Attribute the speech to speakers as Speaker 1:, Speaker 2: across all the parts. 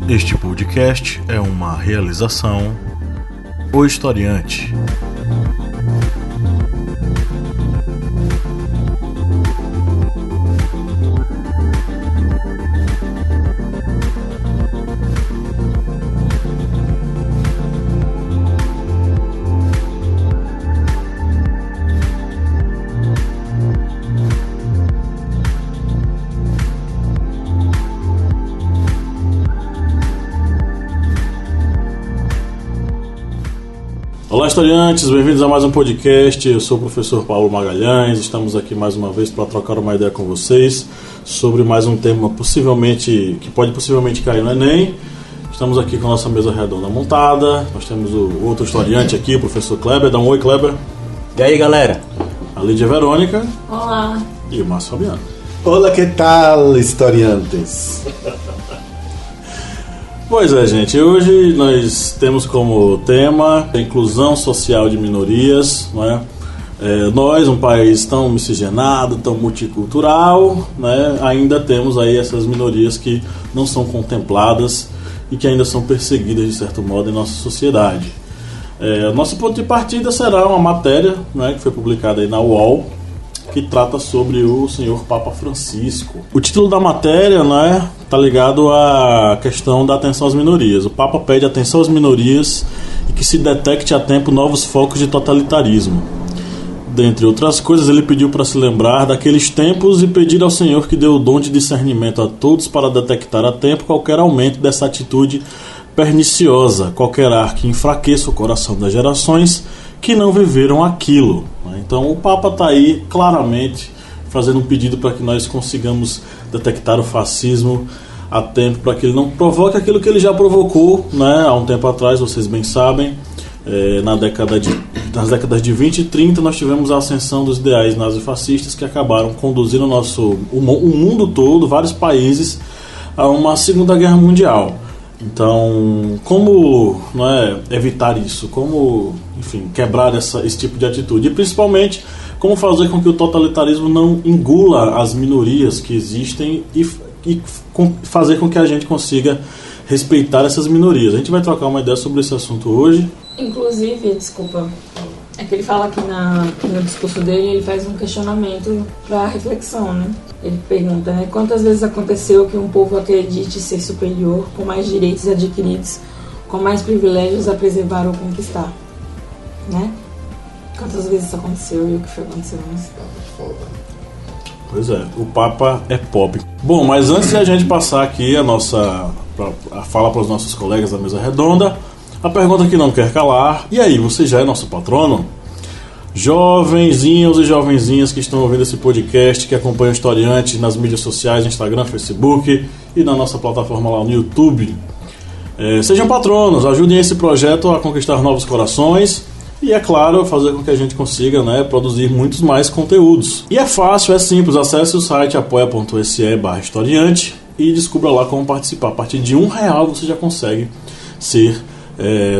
Speaker 1: Este podcast é uma realização O Historiante.
Speaker 2: Olá, historiantes, bem-vindos a mais um podcast. Eu sou o professor Paulo Magalhães. Estamos aqui mais uma vez para trocar uma ideia com vocês sobre mais um tema que pode possivelmente cair no Enem. Estamos aqui com a nossa mesa redonda montada. Nós temos o outro historiante aqui, o professor Kleber. Dá um oi, Kleber.
Speaker 3: E aí, galera?
Speaker 2: A Lídia Verônica.
Speaker 4: Olá.
Speaker 2: E o Márcio Fabiano.
Speaker 5: Olá, que tal, historiantes?
Speaker 2: Pois é, gente, hoje nós temos como tema a inclusão social de minorias, não é? Nós, um país tão miscigenado, tão multicultural, né, ainda temos aí essas minorias que não são contempladas e que ainda são perseguidas de certo modo em nossa sociedade. Nosso ponto de partida será uma matéria, né, que foi publicada aí na UOL, que trata sobre o senhor Papa Francisco. O título da matéria, né, está ligado à questão da atenção às minorias. O Papa pede atenção às minorias e que se detecte a tempo novos focos de totalitarismo. Dentre outras coisas, ele pediu para se lembrar daqueles tempos e pedir ao Senhor que dê o dom de discernimento a todos para detectar a tempo qualquer aumento dessa atitude perniciosa, qualquer ar que enfraqueça o coração das gerações que não viveram aquilo. Então o Papa está aí claramente fazendo um pedido para que nós consigamos detectar o fascismo a tempo, para que ele não provoque aquilo que ele já provocou, né, há um tempo atrás, vocês bem sabem. Nas décadas de 20 e 30 nós tivemos a ascensão dos ideais nazifascistas que acabaram conduzindo o mundo todo, vários países, a uma Segunda Guerra Mundial. Então, como, não é, evitar isso? Como, enfim, quebrar esse tipo de atitude? E principalmente, como fazer com que o totalitarismo não engula as minorias que existem e fazer com que a gente consiga respeitar essas minorias. A gente vai trocar uma ideia sobre esse assunto hoje.
Speaker 4: Inclusive, é que ele fala aqui no discurso dele, ele faz um questionamento para reflexão, né? Ele pergunta, né, quantas vezes aconteceu que um povo acredite ser superior, com mais direitos adquiridos, com mais privilégios a preservar ou conquistar, né? Quantas vezes isso aconteceu e o que foi acontecendo?
Speaker 2: Pois é, o Papa é pop. Bom, mas antes de a gente passar aqui a fala para os nossos colegas da mesa redonda, a pergunta que não quer calar: e aí, você já é nosso patrono? Jovenzinhos e jovenzinhas que estão ouvindo esse podcast, que acompanham o Historiante nas mídias sociais, Instagram, Facebook e na nossa plataforma lá no YouTube. Sejam patronos, ajudem esse projeto a conquistar novos corações e, é claro, fazer com que a gente consiga, né, produzir muitos mais conteúdos. E é fácil, é simples, acesse o site apoia.se/historiante e descubra lá como participar. A partir de R$1 você já consegue ser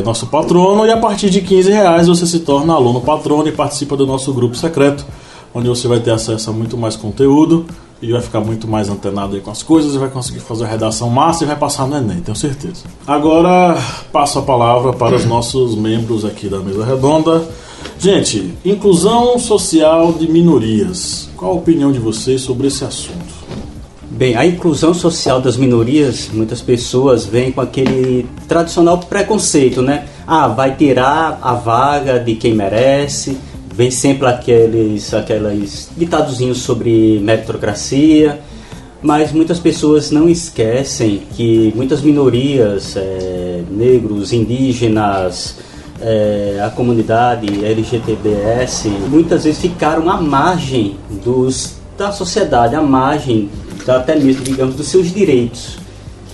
Speaker 2: nosso patrono, e a partir de R$15 você se torna aluno patrono e participa do nosso grupo secreto, onde você vai ter acesso a muito mais conteúdo e vai ficar muito mais antenado aí com as coisas e vai conseguir fazer a redação massa e vai passar no Enem, tenho certeza. Agora passo a palavra para os nossos membros aqui da mesa redonda. Gente, inclusão social de minorias, qual a opinião de vocês sobre esse assunto?
Speaker 3: Bem, a inclusão social das minorias, muitas pessoas vêm com aquele tradicional preconceito, né? Vai tirar a vaga de quem merece. Vem sempre aqueles ditadozinhos sobre meritocracia. Mas muitas pessoas não esquecem que muitas minorias, negros, indígenas, a comunidade LGBTs, muitas vezes ficaram à margem da sociedade, à margem até mesmo, digamos, dos seus direitos,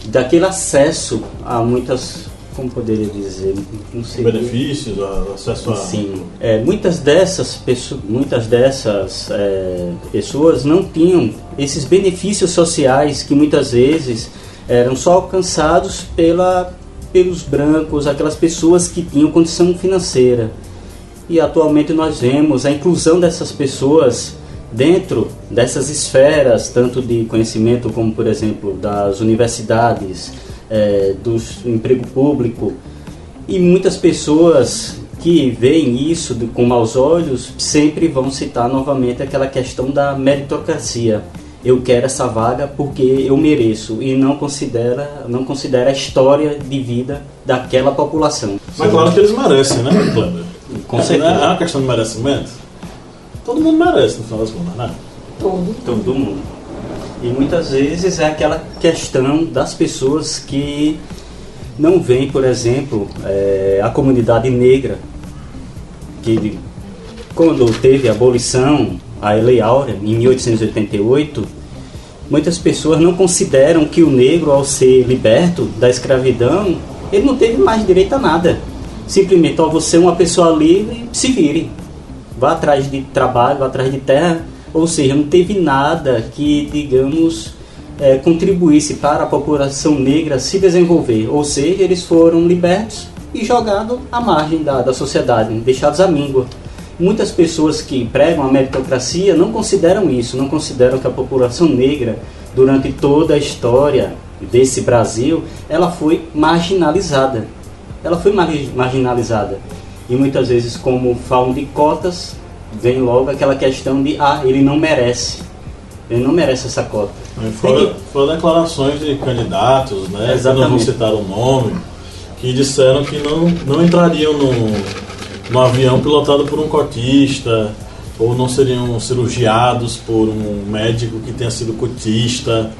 Speaker 3: daquele acesso a muitas, como poderia dizer, não sei,
Speaker 2: benefícios, acesso a...
Speaker 3: Sim, muitas dessas pessoas não tinham esses benefícios sociais que muitas vezes eram só alcançados pelos brancos, aquelas pessoas que tinham condição financeira. E atualmente nós vemos a inclusão dessas pessoas dentro dessas esferas, tanto de conhecimento como, por exemplo, das universidades, do emprego público. E muitas pessoas que veem isso com maus olhos sempre vão citar novamente aquela questão da meritocracia. Eu quero essa vaga porque eu mereço, e não considera a história de vida daquela população.
Speaker 2: Mas claro que eles merecem, né, Kleber?
Speaker 3: Com certeza.
Speaker 2: É uma questão de merecimento. Todo mundo merece, no final das contas, né?
Speaker 3: Todo mundo. E muitas vezes é aquela questão das pessoas que não veem, por exemplo, a comunidade negra, que quando teve a abolição, a Lei Áurea, em 1888, muitas pessoas não consideram que o negro, ao ser liberto da escravidão, ele não teve mais direito a nada. Simplesmente, você é uma pessoa livre, se vire. Vá atrás de trabalho, vá atrás de terra. Ou seja, não teve nada que, digamos, contribuísse para a população negra se desenvolver. Ou seja, eles foram libertos e jogados à margem da sociedade, deixados à míngua. Muitas pessoas que pregam a meritocracia não consideram isso, não consideram que a população negra, durante toda a história desse Brasil, ela foi marginalizada. Ela foi marginalizada. E muitas vezes, como falam de cotas, vem logo aquela questão de, ele não merece. Ele não merece essa cota.
Speaker 2: Foram declarações de candidatos, né?
Speaker 3: Exatamente.
Speaker 2: Não vou citar o nome, que disseram que não entrariam no avião pilotado por um cotista, ou não seriam cirurgiados por um médico que tenha sido cotista.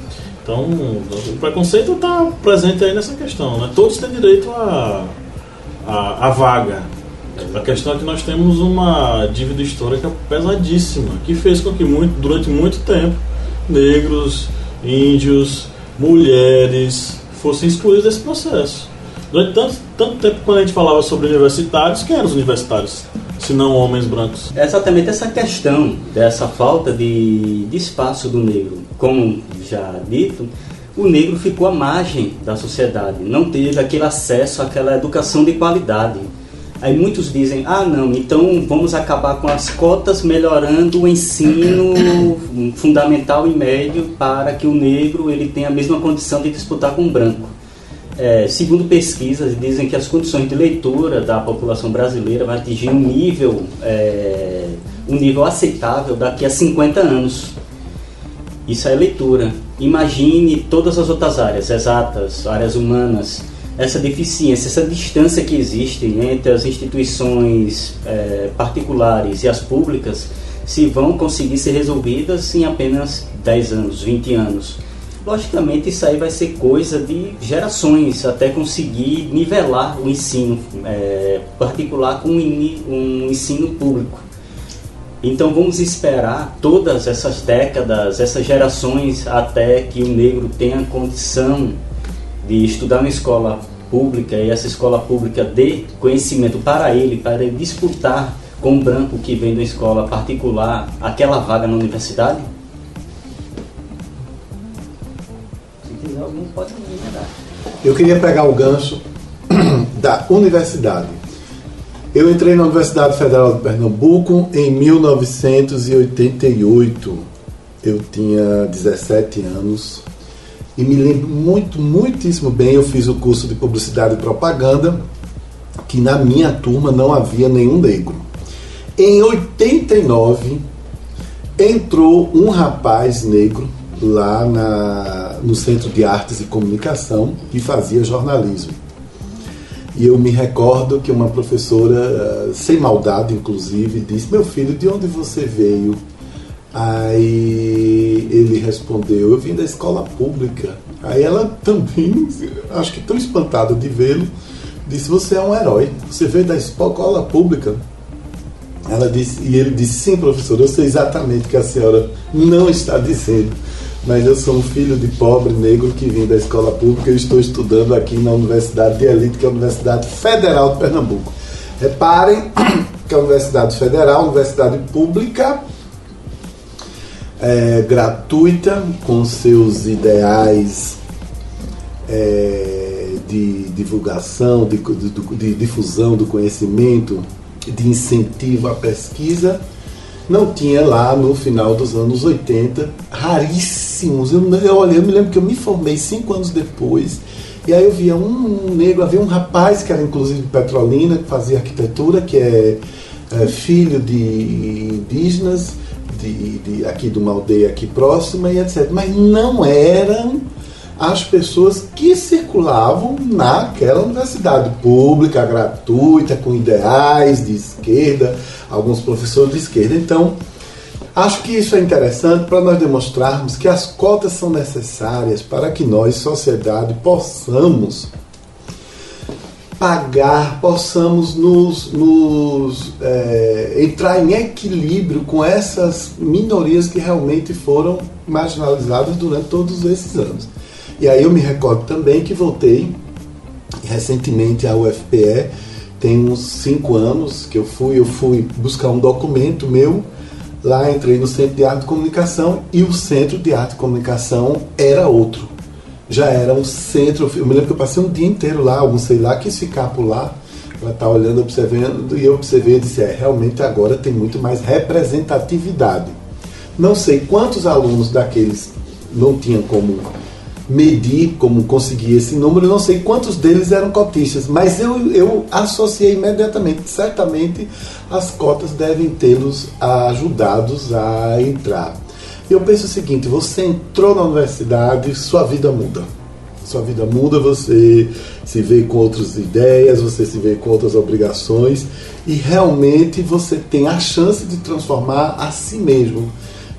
Speaker 2: Então, o preconceito está presente aí nessa questão, né? Todos têm direito à vaga. A questão é que nós temos uma dívida histórica pesadíssima, que fez com que durante muito tempo negros, índios, mulheres fossem excluídos desse processo. Durante tanto tempo, quando a gente falava sobre universitários, quem eram os universitários, se não homens brancos?
Speaker 3: É exatamente essa questão dessa falta de espaço do negro. Como já dito, o negro ficou à margem da sociedade, não teve aquele acesso àquela educação de qualidade. Aí muitos dizem, não, então vamos acabar com as cotas, melhorando o ensino fundamental e médio para que o negro ele tenha a mesma condição de disputar com o branco. Segundo pesquisas, dizem que as condições de leitura da população brasileira vai atingir um nível aceitável daqui a 50 anos. Isso é leitura. Imagine todas as outras áreas, exatas, áreas humanas, essa deficiência, essa distância que existe entre as instituições particulares e as públicas, se vão conseguir ser resolvidas em apenas 10 anos, 20 anos. Logicamente, isso aí vai ser coisa de gerações, até conseguir nivelar o ensino particular com um ensino público. Então, vamos esperar todas essas décadas, essas gerações, até que o negro tenha condição de estudar na escola pública, e essa escola pública dê conhecimento para ele disputar com o branco que vem da escola particular aquela vaga na universidade? Se quiser, alguém pode me dar.
Speaker 5: Eu queria pegar o gancho da universidade. Eu entrei na Universidade Federal de Pernambuco em 1988. Eu tinha 17 anos. E me lembro muitíssimo bem, eu fiz o curso de Publicidade e Propaganda, que na minha turma não havia nenhum negro. Em 89, entrou um rapaz negro lá no Centro de Artes e Comunicação, que fazia jornalismo. E eu me recordo que uma professora, sem maldade inclusive, disse: meu filho, de onde você veio? Aí ele respondeu: eu vim da escola pública. Aí ela também, acho que tão espantada de vê-lo, disse: você é um herói, você veio da escola pública. Ela disse, e ele disse: sim, professor, eu sei exatamente o que a senhora não está dizendo, mas eu sou um filho de pobre negro que vim da escola pública e estou estudando aqui na Universidade de Elite, que é a Universidade Federal de Pernambuco. Reparem que a Universidade Federal, universidade pública, gratuita, com seus ideais de divulgação, de difusão do conhecimento, de incentivo à pesquisa, não tinha lá no final dos anos 80, raríssimos. Eu me lembro que eu me formei 5 anos depois E aí eu via um negro, havia um rapaz que era inclusive de Petrolina, que fazia arquitetura, que é filho de indígenas, aqui de uma aldeia aqui próxima e etc. Mas não eram as pessoas que circulavam naquela universidade pública, gratuita, com ideais de esquerda, alguns professores de esquerda. Então, acho que isso é interessante para nós demonstrarmos que as cotas são necessárias para que nós, sociedade, possamos pagar, possamos entrar em equilíbrio com essas minorias que realmente foram marginalizadas durante todos esses anos. E aí eu me recordo também que voltei recentemente à UFPE, tem uns 5 anos que eu fui buscar um documento meu, lá entrei no Centro de Arte e Comunicação e o Centro de Arte e Comunicação era outro. Já era um centro, eu me lembro que eu passei um dia inteiro lá, almocei lá, quis ficar por lá, ela tá olhando, observando, e eu observei e disse, realmente agora tem muito mais representatividade. Não sei quantos alunos daqueles não tinham como medir, como conseguir esse número, não sei quantos deles eram cotistas, mas eu associei imediatamente, certamente as cotas devem tê-los ajudados a entrar. Eu penso o seguinte, você entrou na universidade, sua vida muda. Sua vida muda, você se vê com outras ideias, você se vê com outras obrigações e realmente você tem a chance de transformar a si mesmo,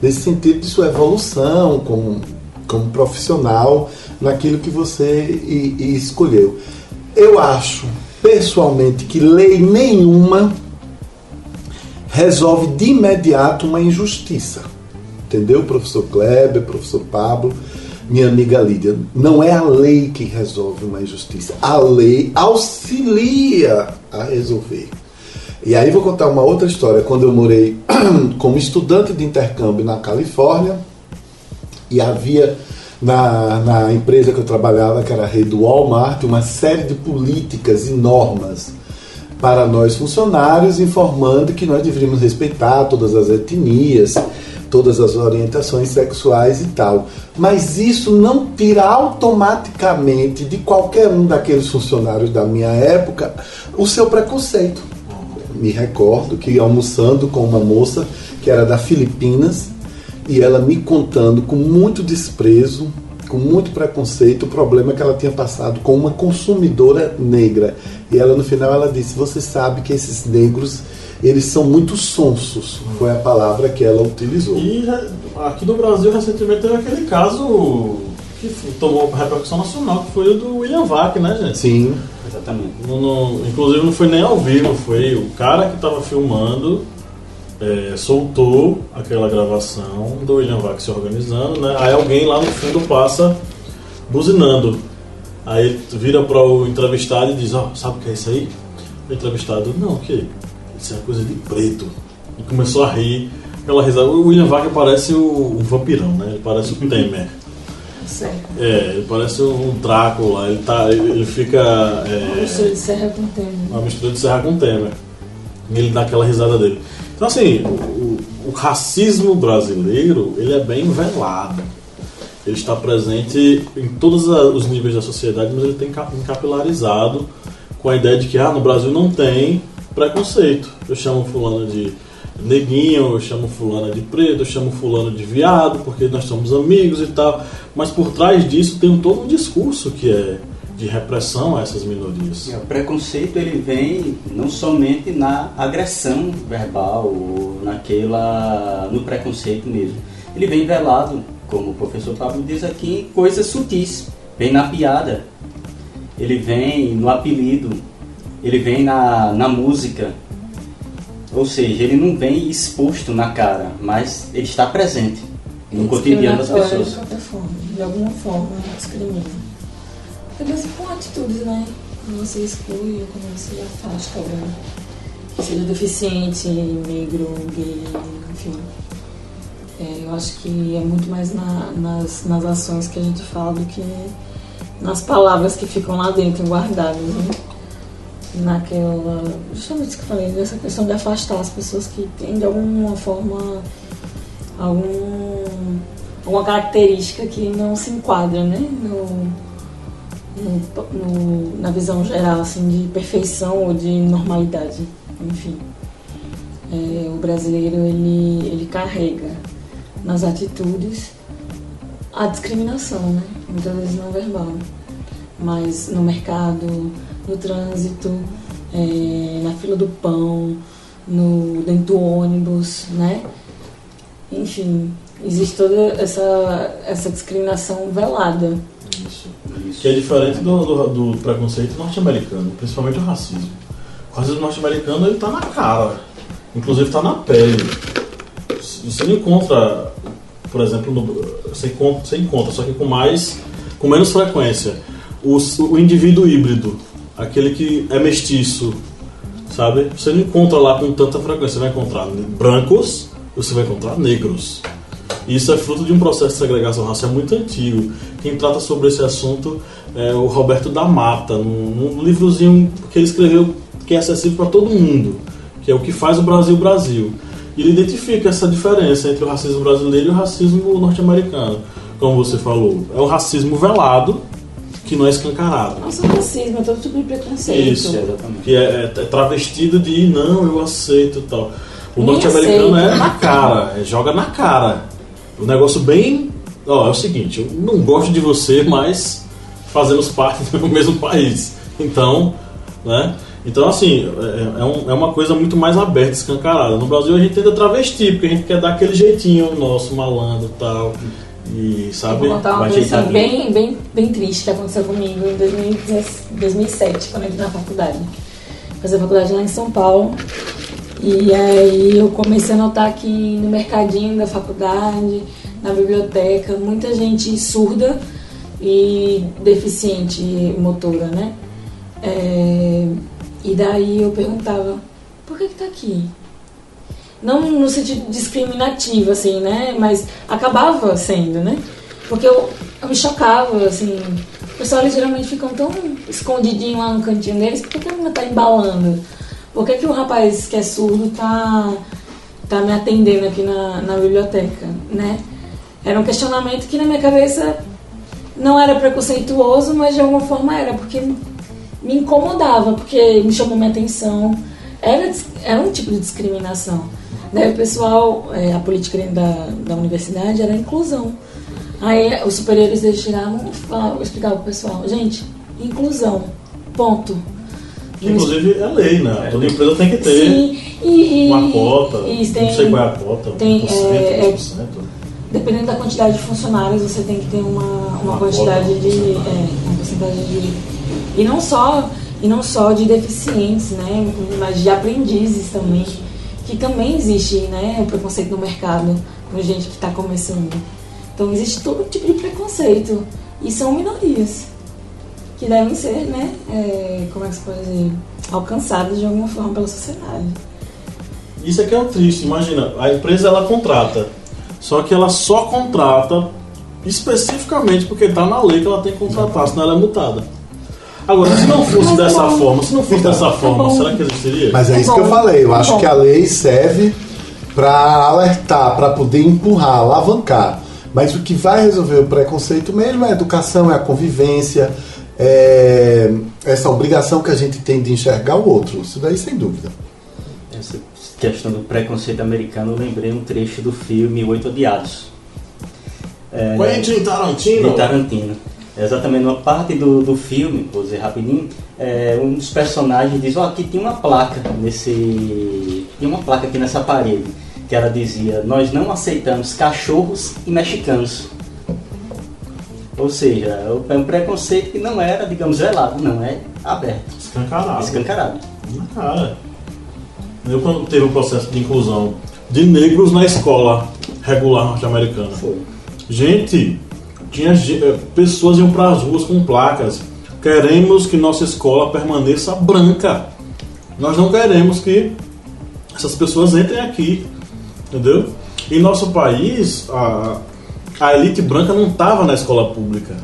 Speaker 5: nesse sentido de sua evolução como profissional, naquilo que você escolheu. Eu acho, pessoalmente, que lei nenhuma resolve de imediato uma injustiça. Entendeu, professor Kleber, professor Pablo, minha amiga Lídia? Não é a lei que resolve uma injustiça. A lei auxilia a resolver. E aí vou contar uma outra história. Quando eu morei como estudante de intercâmbio na Califórnia, e havia na empresa que eu trabalhava, que era a rede Walmart, uma série de políticas e normas para nós funcionários, informando que nós deveríamos respeitar todas as etnias, todas as orientações sexuais e tal. Mas isso não tira automaticamente de qualquer um daqueles funcionários da minha época o seu preconceito. Me recordo que almoçando com uma moça que era da Filipinas, e ela me contando com muito desprezo, com muito preconceito, o problema que ela tinha passado com uma consumidora negra. E ela, no final, ela disse, você sabe que esses negros, eles são muito sonsos, foi a palavra que ela utilizou.
Speaker 2: E aqui no Brasil, recentemente, teve aquele caso que tomou repercussão nacional, que foi o do William Vac, né, gente?
Speaker 5: Sim.
Speaker 3: Exatamente.
Speaker 2: Inclusive não foi nem ao vivo, foi o cara que estava filmando, soltou aquela gravação do William Vac se organizando, né? Aí alguém lá no fundo passa buzinando. Aí ele vira para o entrevistado e diz, sabe o que é isso aí? O entrevistado, não, o que? Isso é coisa de preto. E começou a rir, aquela risada. O William Vac parece um vampirão, né? Ele parece o Temer.
Speaker 4: Certo.
Speaker 2: Ele parece um Drácula, ele fica...
Speaker 4: Uma mistura de Serra com Temer.
Speaker 2: Uma mistura de Serra com Temer. E ele dá aquela risada dele. Então, assim, o racismo brasileiro, ele é bem velado. Ele está presente em todos os níveis da sociedade, mas ele tem encapilarizado com a ideia de que no Brasil não tem preconceito. Eu chamo fulano de neguinho, eu chamo fulano de preto, eu chamo fulano de viado, porque nós somos amigos e tal. Mas por trás disso tem todo um discurso que é de repressão a essas minorias.
Speaker 3: O preconceito, ele vem não somente na agressão verbal ou no preconceito mesmo. Ele vem velado, como o professor Pablo diz aqui, em coisas sutis. Vem na piada, ele vem no apelido, ele vem na música. Ou seja, ele não vem exposto na cara, mas ele está presente no cotidiano das pessoas.
Speaker 4: De alguma forma, discrimina. Porque são atitudes, né? Quando você exclui, quando você afasta alguém, seja deficiente, negro, gay, enfim. Eu acho que é muito mais nas ações que a gente fala do que nas palavras que ficam lá dentro, guardadas, né? Naquela... justamente isso que eu falei, dessa questão de afastar as pessoas que têm de alguma forma alguma característica que não se enquadra, né? na visão geral, assim, de perfeição ou de normalidade, enfim. O brasileiro, ele carrega nas atitudes a discriminação, né? Muitas vezes não verbal, mas no mercado, no trânsito, na fila do pão, dentro do ônibus, né? Enfim, existe toda essa discriminação velada.
Speaker 2: Isso. Que é diferente do preconceito norte-americano, principalmente o racismo. O racismo norte-americano, ele tá na cara, inclusive tá na pele. Você não encontra, por exemplo, você encontra, só que com menos frequência, o indivíduo híbrido, aquele que é mestiço, sabe? Você não encontra lá com tanta frequência. Você vai encontrar brancos, você vai encontrar negros. Isso é fruto de um processo de segregação racial muito antigo. Quem trata sobre esse assunto é o Roberto da Mata, num livrozinho que ele escreveu, que é acessível para todo mundo, que é O que faz o Brasil Brasil. E ele identifica essa diferença entre o racismo brasileiro e o racismo norte-americano. Como você falou, é o racismo velado, que não é escancarado.
Speaker 4: Não só racismo, é todo tipo de preconceito.
Speaker 2: Isso, exatamente. Que é travestido de não, eu aceito e tal. O norte-americano é na cara, joga na cara. O negócio bem... é o seguinte, eu não gosto de você, mas fazemos parte do mesmo país. Então, né? Então, assim, é uma coisa muito mais aberta, escancarada. No Brasil a gente tenta travestir, porque a gente quer dar aquele jeitinho nosso, malandro e tal. E, sabe?
Speaker 4: Eu vou contar uma coisa assim, bem triste que aconteceu comigo em 2007, quando eu entrei na faculdade. Fazer faculdade lá em São Paulo. E aí eu comecei a notar que no mercadinho da faculdade, na biblioteca, muita gente surda e deficiente motora, né? E daí eu perguntava, por que tá aqui? Não no sentido discriminativo, assim, né? Mas acabava sendo, né? Porque eu me chocava, assim. O pessoal, eles geralmente ficam tão escondidinho lá no cantinho deles. Por que a menina tá embalando? Por que o rapaz que é surdo tá me atendendo aqui na biblioteca, né? Era um questionamento que na minha cabeça não era preconceituoso, mas de alguma forma era, porque me incomodava, porque me chamou minha atenção. Era um tipo de discriminação. Daí o pessoal, a política dentro da universidade era a inclusão. Aí os superiores deles chegavam e explicavam pro pessoal, gente, inclusão, ponto.
Speaker 2: Inclusive é lei, né? Toda empresa tem que ter uma cota, não sei qual é a cota, 1%.
Speaker 4: Dependendo da quantidade de funcionários, você tem que ter uma quantidade uma porcentagem de... E não só de deficientes, né? Mas de aprendizes também, que também existe, né? O preconceito no mercado com gente que está começando. Então existe todo tipo de preconceito. E são minorias que devem ser, né? Como é que se pode dizer? Alcançadas de alguma forma pela sociedade.
Speaker 2: Isso aqui é o triste. Imagina, a empresa ela contrata, só que ela só contrata especificamente porque está na lei que ela tem que contratar, senão ela é multada. Agora, se não fosse dessa forma, será que existiria?
Speaker 5: Mas é isso que eu falei. Eu acho que a lei serve para alertar, para poder empurrar, alavancar. Mas o que vai resolver o preconceito mesmo é a educação, é a convivência, essa obrigação que a gente tem de enxergar o outro. Isso daí, sem dúvida.
Speaker 3: Essa questão do preconceito americano, eu lembrei um trecho do filme Oito Odiados.
Speaker 2: Quentin Tarantino.
Speaker 3: De Tarantino. Exatamente, numa parte do filme, vou dizer rapidinho, um dos personagens diz, aqui tinha uma placa aqui nessa parede, que ela dizia, nós não aceitamos cachorros e mexicanos. Ou seja, é um preconceito que não era, digamos, velado, não, é aberto. Escancarado.
Speaker 2: Cara, eu quando teve um processo de inclusão de negros na escola regular norte-americana. Gente, pessoas iam para as ruas com placas. Queremos que nossa escola permaneça branca. Nós não queremos que essas pessoas entrem aqui. Entendeu? Em nosso país, a elite branca não estava na escola pública.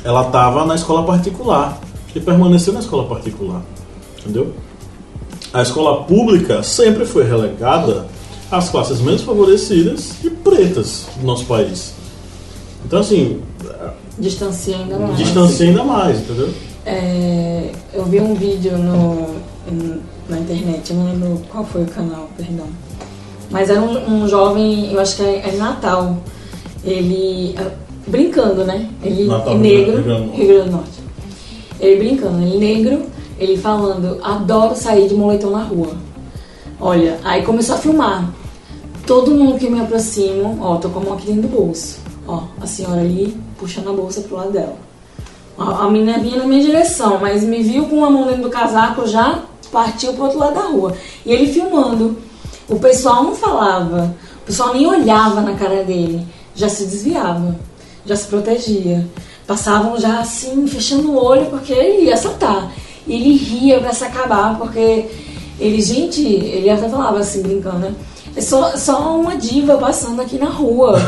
Speaker 2: Ela estava na escola particular. E permaneceu na escola particular. Entendeu? A escola pública sempre foi relegada às classes menos favorecidas e pretas do nosso país. Então, assim,
Speaker 4: Distancia ainda mais.
Speaker 2: Entendeu?
Speaker 4: Eu vi um vídeo na internet, eu não lembro qual foi o canal, perdão. Mas era um jovem, eu acho que é Natal. Ele, brincando, né? Ele
Speaker 2: Natal,
Speaker 4: é negro,
Speaker 2: Rio Grande do Norte.
Speaker 4: Ele brincando, ele negro, ele falando, adoro sair de moletom na rua. Olha, aí começou a filmar. Todo mundo que me aproxima, ó, tô com a mão aqui dentro do bolso. Ó, a senhora ali puxando a bolsa pro lado dela. A menina vinha na minha direção, mas me viu com a mão dentro do casaco, já partiu pro outro lado da rua. E ele filmando. O pessoal não falava, o pessoal nem olhava na cara dele. Já se desviava, já se protegia. Passavam já assim, fechando o olho, porque ele ia assaltar. E ele ria pra se acabar, porque ele até falava assim, brincando, né? É só uma diva passando aqui na rua.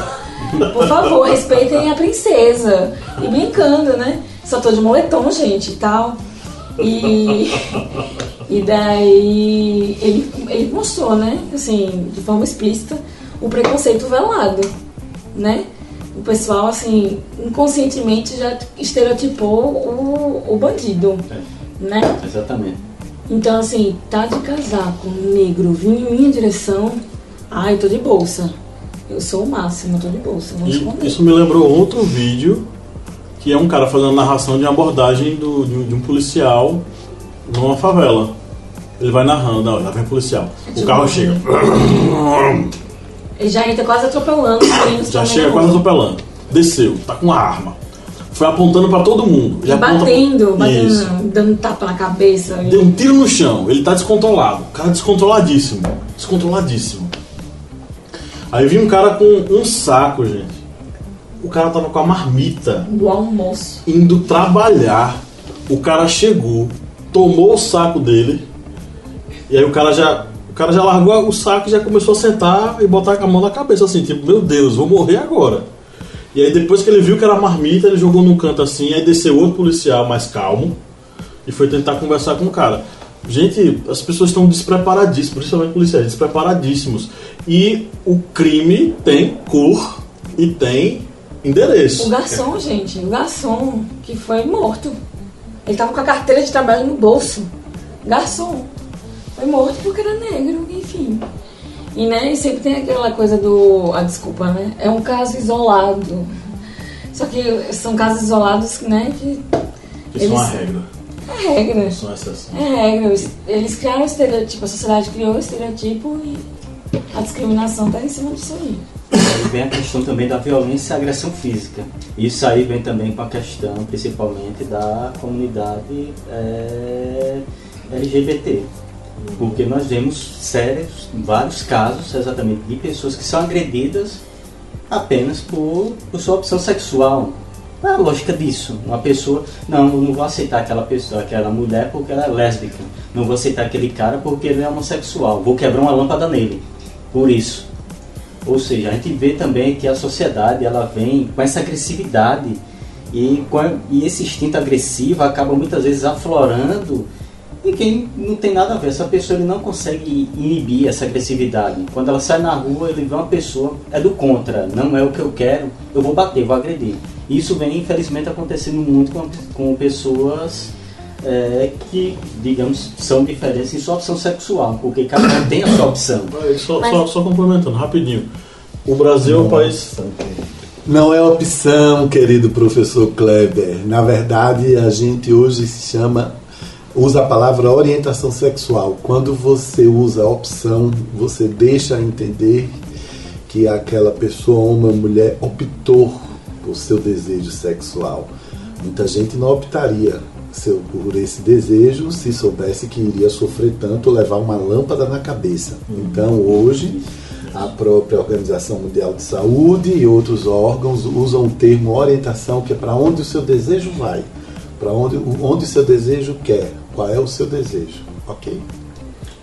Speaker 4: Por favor, respeitem a princesa. E brincando, né? Só tô de moletom, gente, e tal. E daí ele mostrou, né? Assim, de forma explícita, o preconceito velado, né? O pessoal, assim, inconscientemente já estereotipou o bandido, né?
Speaker 3: Exatamente.
Speaker 4: Então, assim, tá de casaco negro, vindo em minha direção, eu tô de bolsa. Eu sou o máximo, eu tô de bolsa, não esconder.
Speaker 2: Isso me lembrou outro vídeo, que é um cara fazendo narração de uma abordagem de um policial numa favela. Ele vai narrando, lá vem o policial. O carro chega.
Speaker 4: Ele já entra quase atropelando.
Speaker 2: Já chega quase atropelando. Desceu, tá com uma arma. Foi apontando pra todo mundo.
Speaker 4: E batendo, dando tapa na cabeça.
Speaker 2: Deu um tiro no chão, ele tá descontrolado. O cara descontroladíssimo. Aí vi um cara com um saco, gente. O cara tava com a marmita
Speaker 4: do almoço,
Speaker 2: indo trabalhar. O cara chegou, tomou o saco dele. E aí o cara já largou o saco e já começou a sentar e botar a mão na cabeça, assim, tipo, meu Deus, vou morrer agora. E aí depois que ele viu que era marmita, ele jogou num canto assim, aí desceu outro policial mais calmo e foi tentar conversar com o cara. Gente, as pessoas estão despreparadíssimas, principalmente policiais, despreparadíssimos. E o crime tem cor e tem endereço.
Speaker 4: O garçom que foi morto. Ele tava com a carteira de trabalho no bolso. Garçom. Foi morto porque era negro, enfim. E, né, sempre tem aquela coisa desculpa, né? É um caso isolado. Só que são casos isolados, né, que
Speaker 2: são a regra.
Speaker 4: É regra.
Speaker 2: São exceção.
Speaker 4: É regra. Eles criaram o estereotipo, a sociedade criou o estereotipo e a discriminação tá em cima disso aí.
Speaker 3: Aí vem a questão também da violência e agressão física. Isso aí vem também com a questão, principalmente, da comunidade LGBT. Porque nós vemos vários casos, exatamente, de pessoas que são agredidas apenas por sua opção sexual. Qual é a lógica disso? Uma pessoa, eu não vou aceitar aquela mulher porque ela é lésbica. Não vou aceitar aquele cara porque ele é homossexual. Vou quebrar uma lâmpada nele. Por isso. Ou seja, a gente vê também que a sociedade ela vem com essa agressividade e esse instinto agressivo acaba muitas vezes aflorando e quem não tem nada a ver. Essa pessoa ele não consegue inibir essa agressividade. Quando ela sai na rua, ele vê uma pessoa, é do contra, não é o que eu quero, eu vou bater, vou agredir. Isso vem, infelizmente, acontecendo muito com pessoas que, digamos, são diferentes em sua opção sexual, porque cada um tem a sua opção.
Speaker 2: Só complementando, rapidinho. O Brasil é um país...
Speaker 5: Não é opção, querido professor Kleber. Na verdade, a gente hoje usa a palavra orientação sexual. Quando você usa a opção, você deixa entender que aquela pessoa, homem ou mulher, optou por seu desejo sexual. Muita gente não optaria por esse desejo se soubesse que iria sofrer tanto, levar uma lâmpada na cabeça. Então, hoje, a própria Organização Mundial de Saúde e outros órgãos usam o termo orientação, que é para onde o seu desejo vai, para onde o seu desejo quer. Qual é o seu desejo, ok?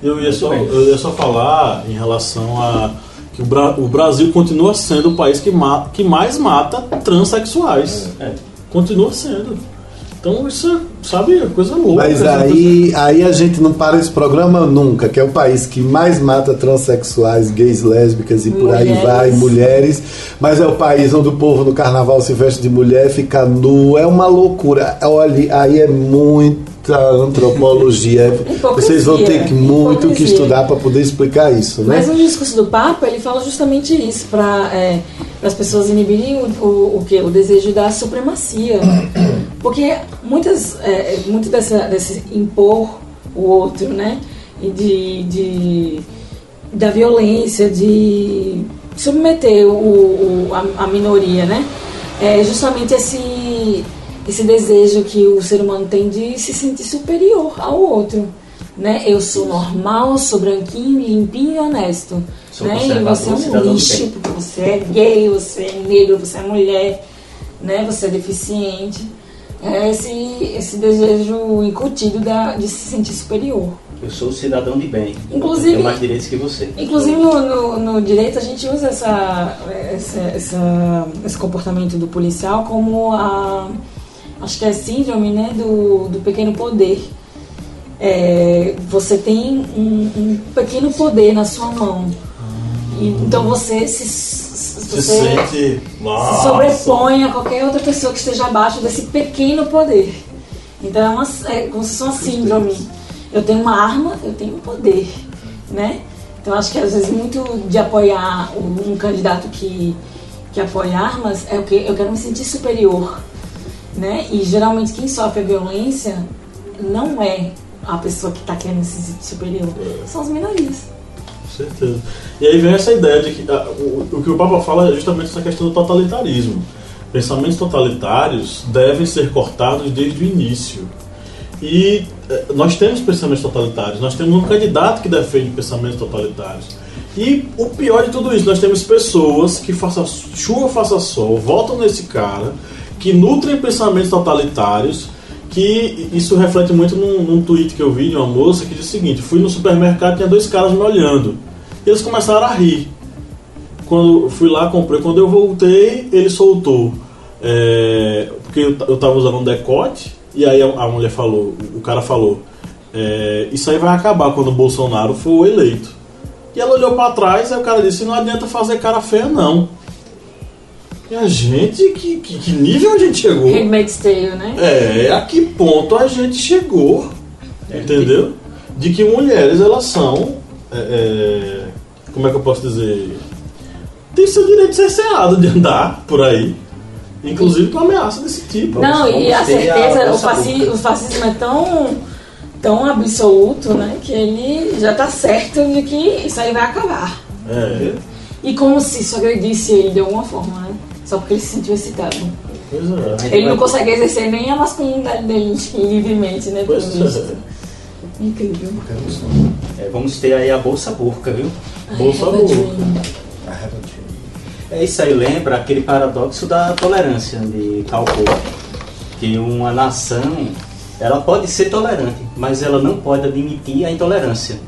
Speaker 2: Eu ia só falar em relação a que o Brasil continua sendo o país que mais mata transexuais. Continua sendo. Então isso sabe, coisa louca.
Speaker 5: Mas aí a gente não para esse programa nunca, que é o país que mais mata transexuais, gays, lésbicas e por aí vai, mulheres. Mas é o país onde o povo no carnaval se veste de mulher, fica nu, é uma loucura. Olha, aí é muita antropologia. Vocês vão ter muito que estudar para poder explicar isso, né?
Speaker 4: Mas no discurso do Papa, ele fala justamente isso, para as pessoas inibirem o desejo da supremacia. Porque muito desse impor o outro, né? E da violência, de submeter a minoria, né? É justamente esse desejo que o ser humano tem de se sentir superior ao outro, né? Eu sou normal, sou branquinho, limpinho e honesto, né? E você é um lixo, porque você é gay, você é negro, você é mulher, né? Você é deficiente. É esse desejo incutido de se sentir superior.
Speaker 3: Eu sou cidadão de bem.
Speaker 4: Inclusive,
Speaker 3: eu tenho mais direitos que você.
Speaker 4: Inclusive no direito a gente usa esse comportamento do policial como acho que é síndrome, né, do pequeno poder. Você tem um pequeno poder na sua mão. Então você se sobrepõe a qualquer outra pessoa que esteja abaixo desse pequeno poder. Então é como se fosse uma síndrome. Eu tenho uma arma, eu tenho um poder, né? Então acho que às vezes muito de apoiar um candidato que apoia armas é o que eu quero me sentir superior, né? E geralmente quem sofre a violência não é a pessoa que está querendo se sentir superior, são as minorias.
Speaker 2: Com certeza. E aí vem essa ideia de que o que o Papa fala é justamente essa questão do totalitarismo. Pensamentos totalitários devem ser cortados desde o início. E nós temos pensamentos totalitários, nós temos um candidato que defende pensamentos totalitários. E o pior de tudo isso, nós temos pessoas que, faça chuva, faça sol, votam nesse cara, que nutrem pensamentos totalitários, que isso reflete muito num tweet que eu vi de uma moça que diz o seguinte: fui no supermercado e tinha 2 caras me olhando. E eles começaram a rir. Quando fui lá, comprei. Quando eu voltei, ele soltou. Porque eu estava usando um decote. E aí a mulher falou, o cara falou, isso aí vai acabar quando o Bolsonaro for eleito. E ela olhou pra trás, aí o cara disse: não adianta fazer cara feia não. E a gente, que nível a gente chegou?
Speaker 4: Handmaid's Tale, né?
Speaker 2: A que ponto a gente chegou, entendeu? De que mulheres, elas são, como é que eu posso dizer, tem seu direito cerceado de andar por aí. Inclusive com ameaça desse tipo.
Speaker 4: Não, e a certeza, o fascismo é tão absoluto, né, que ele já tá certo de que isso aí vai acabar. E como se isso agredisse ele de alguma forma, né? Só porque ele se sentiu excitado.
Speaker 2: Pois é.
Speaker 4: Ele não consegue exercer nem a masculinidade dele livremente, né?
Speaker 2: Pois é.
Speaker 4: Incrível.
Speaker 3: Vamos ter aí a Bolsa Burca, viu?
Speaker 2: Bolsa Burca.
Speaker 3: Isso aí lembra aquele paradoxo da tolerância de Karl Popper, que uma nação, ela pode ser tolerante, mas ela não pode admitir a intolerância.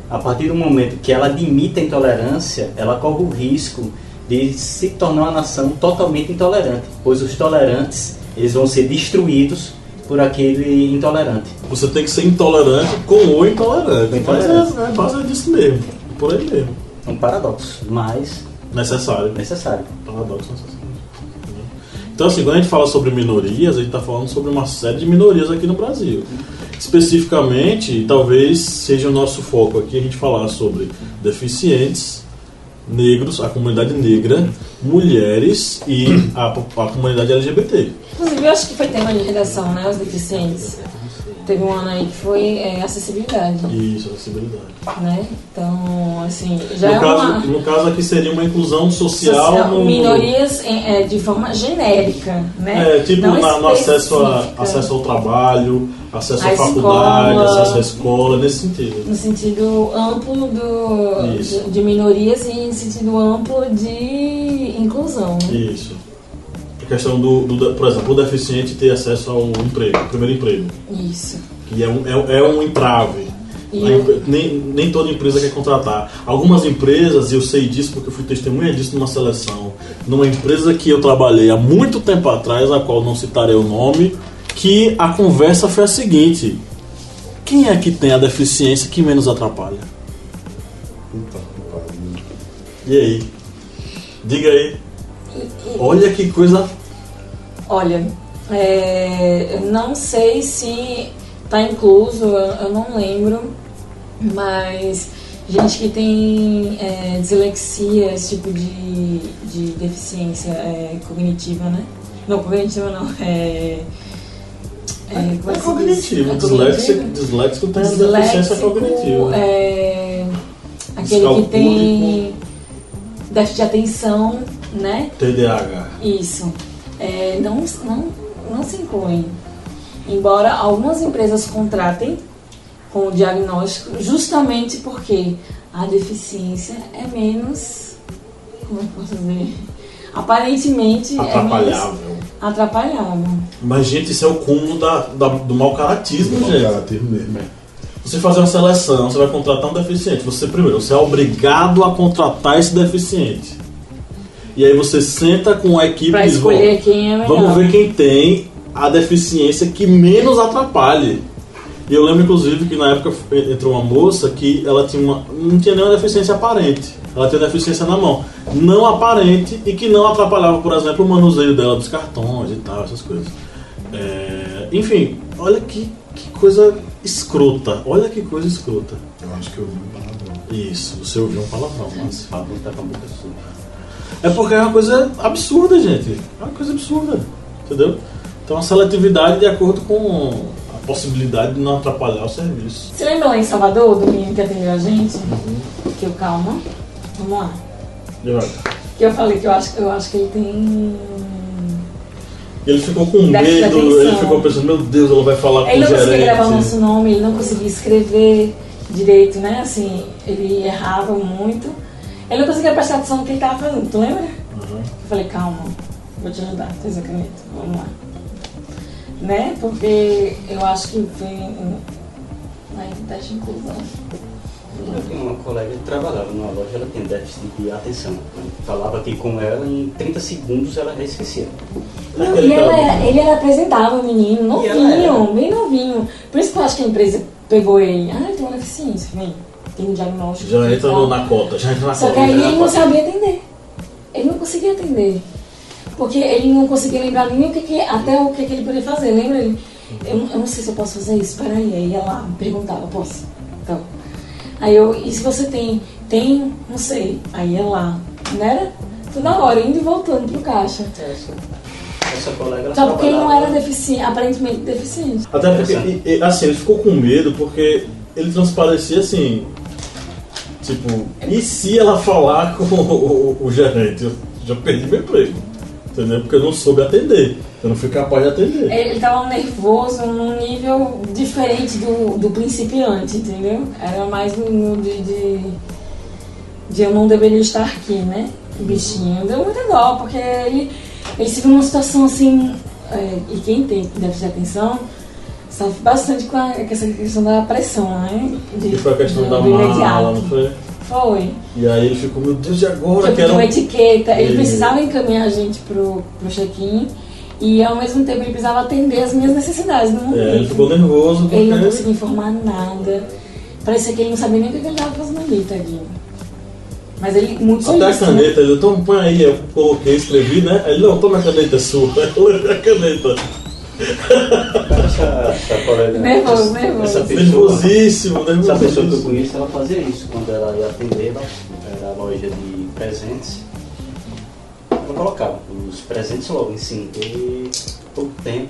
Speaker 3: A partir do momento que ela admite a intolerância, ela corre o risco de se tornar uma nação totalmente intolerante, pois os tolerantes, eles vão ser destruídos por aquele intolerante.
Speaker 2: Você tem que ser intolerante com o intolerante. Mas é base disso mesmo, por aí mesmo.
Speaker 3: É um paradoxo, mas
Speaker 2: necessário.
Speaker 3: Paradoxo necessário.
Speaker 2: Então, assim, quando a gente fala sobre minorias, a gente está falando sobre uma série de minorias aqui no Brasil. Especificamente, talvez seja o nosso foco aqui a gente falar sobre deficientes, negros, a comunidade negra, mulheres e a comunidade LGBT.
Speaker 4: Inclusive, eu acho que foi tema de redação, né? Os deficientes. Teve um ano aí que foi acessibilidade.
Speaker 2: Isso, acessibilidade.
Speaker 4: Né? Então, assim, já
Speaker 2: no caso aqui seria uma inclusão social
Speaker 4: minorias de forma genérica, né?
Speaker 2: Tipo no acesso ao trabalho, acesso à faculdade, acesso à escola, nesse sentido.
Speaker 4: No sentido amplo de minorias e em sentido amplo de inclusão. Né?
Speaker 2: Isso. A questão por exemplo, o deficiente ter acesso ao emprego, ao primeiro emprego.
Speaker 4: Isso.
Speaker 2: Que é um entrave. Nem toda empresa quer contratar. Algumas empresas, e eu sei disso porque eu fui testemunha disso numa seleção, numa empresa que eu trabalhei há muito tempo atrás, a qual não citarei o nome, que a conversa foi a seguinte: quem é que tem a deficiência que menos atrapalha? E aí? Diga aí. Olha que coisa.
Speaker 4: Olha, eu não sei se tá incluso, eu não lembro, mas gente que tem dislexia, esse tipo de deficiência cognitiva, né? Não, cognitiva não,
Speaker 2: É cognitivo. Disléxico tem a deficiência cognitiva.
Speaker 4: Aquele que tem déficit de atenção, né?
Speaker 2: TDAH.
Speaker 4: Isso. Não se incluem. Embora algumas empresas contratem com o diagnóstico, justamente porque a deficiência é menos, como eu posso dizer, aparentemente
Speaker 2: atrapalhável.
Speaker 4: É menos atrapalhável.
Speaker 2: Mas, gente, isso é o cúmulo do mau caratismo,
Speaker 5: Do
Speaker 2: gente.
Speaker 5: mau caratismo mesmo.
Speaker 2: Você fazer uma seleção, você vai contratar um deficiente. Você é obrigado a contratar esse deficiente. E aí você senta com a equipe
Speaker 4: pra
Speaker 2: e diz:
Speaker 4: escolher quem é melhor.
Speaker 2: Vamos ver quem tem a deficiência que menos atrapalhe. E eu lembro, inclusive, que na época entrou uma moça que ela não tinha nenhuma deficiência aparente. Ela tinha deficiência na mão. Não aparente e que não atrapalhava, por exemplo, o manuseio dela dos cartões e tal, essas coisas. Enfim, olha que coisa escrota. Olha que coisa escrota.
Speaker 5: Eu acho que eu ouvi um palavrão.
Speaker 2: Isso, você ouviu um palavrão, mas...
Speaker 3: Fábio tá com a boca suja.
Speaker 2: É porque é uma coisa absurda, gente. É uma coisa absurda. Entendeu? Então a seletividade de acordo com a possibilidade de não atrapalhar o serviço.
Speaker 4: Você lembra lá em Salvador, do menino que atendeu a gente? Que eu, calma, vamos lá. Que eu falei que eu acho que ele tem...
Speaker 2: Ele ficou com
Speaker 4: déficit de
Speaker 2: medo,
Speaker 4: atenção.
Speaker 2: ele ficou pensando: meu Deus, ela vai falar com o
Speaker 4: Ele não
Speaker 2: gerente.
Speaker 4: conseguia gravar o nosso nome, ele não conseguia escrever direito, né? Assim, ele errava muito. Ele não conseguia prestar atenção no que ele estava fazendo, tu lembra? Eu falei: calma, vou te ajudar, fez a caneta, vamos lá. Né? Porque eu acho que foi teste de inclusão.
Speaker 3: Eu tinha uma colega que trabalhava numa loja, ela tinha déficit de atenção. Falava aqui com ela, em 30 segundos ela já esquecia.
Speaker 4: Não, e ele era apresentável, menino, novinho, bem novinho. Por isso que eu acho que a empresa pegou ele. Ele tem uma deficiência, vem, tem um diagnóstico.
Speaker 2: Já entra na cota,
Speaker 4: Só que aí ele não sabia atender. Ele não conseguia atender. Porque ele não conseguia lembrar nem o que ele podia fazer. Lembra ele? Eu não sei se eu posso fazer isso, peraí. Aí ia lá, me perguntava: posso? Então. Aí e se você tem? Tem, não sei. Aí ia lá, não era? Toda hora, indo e voltando pro caixa.
Speaker 3: Essa colega,
Speaker 4: Só porque ele não era deficiente, aparentemente deficiente.
Speaker 2: Até porque, assim, ele ficou com medo porque ele transparecia assim, tipo, e se ela falar com o gerente? Eu já perdi meu emprego, entendeu? Porque eu não soube atender, eu não fui capaz de atender.
Speaker 4: Ele tava nervoso num nível diferente do principiante, entendeu? Era mais no de eu não deveria estar aqui, né? O bichinho. Deu muita dó, porque ele se viu numa situação assim, e quem tem déficit de atenção sofre bastante com essa questão da pressão, né?
Speaker 2: Que foi a questão da mala, não foi?
Speaker 4: Foi.
Speaker 2: E aí ele ficou: meu Deus, e agora?
Speaker 4: Tipo, uma etiqueta. Ele precisava encaminhar a gente pro check-in e ao mesmo tempo ele precisava atender as minhas necessidades no momento.
Speaker 2: Ele ficou nervoso porque...
Speaker 4: Ele não conseguia informar nada. Parecia que ele não sabia nem o que ele estava fazendo ali, tadinho. Mas ele muito
Speaker 2: até
Speaker 4: feliz,
Speaker 2: a caneta, ele: então põe aí, eu coloquei, escrevi, né? Aí ele: não, toma a caneta sua. Eu levei a caneta.
Speaker 3: Essa colega,
Speaker 4: nervoso.
Speaker 2: Nervosíssimo.
Speaker 3: Essa pessoa que eu conheço, ela fazia isso. Quando ela ia atender, era a loja de presentes, ela colocava os presentes logo em cima. E pouco tempo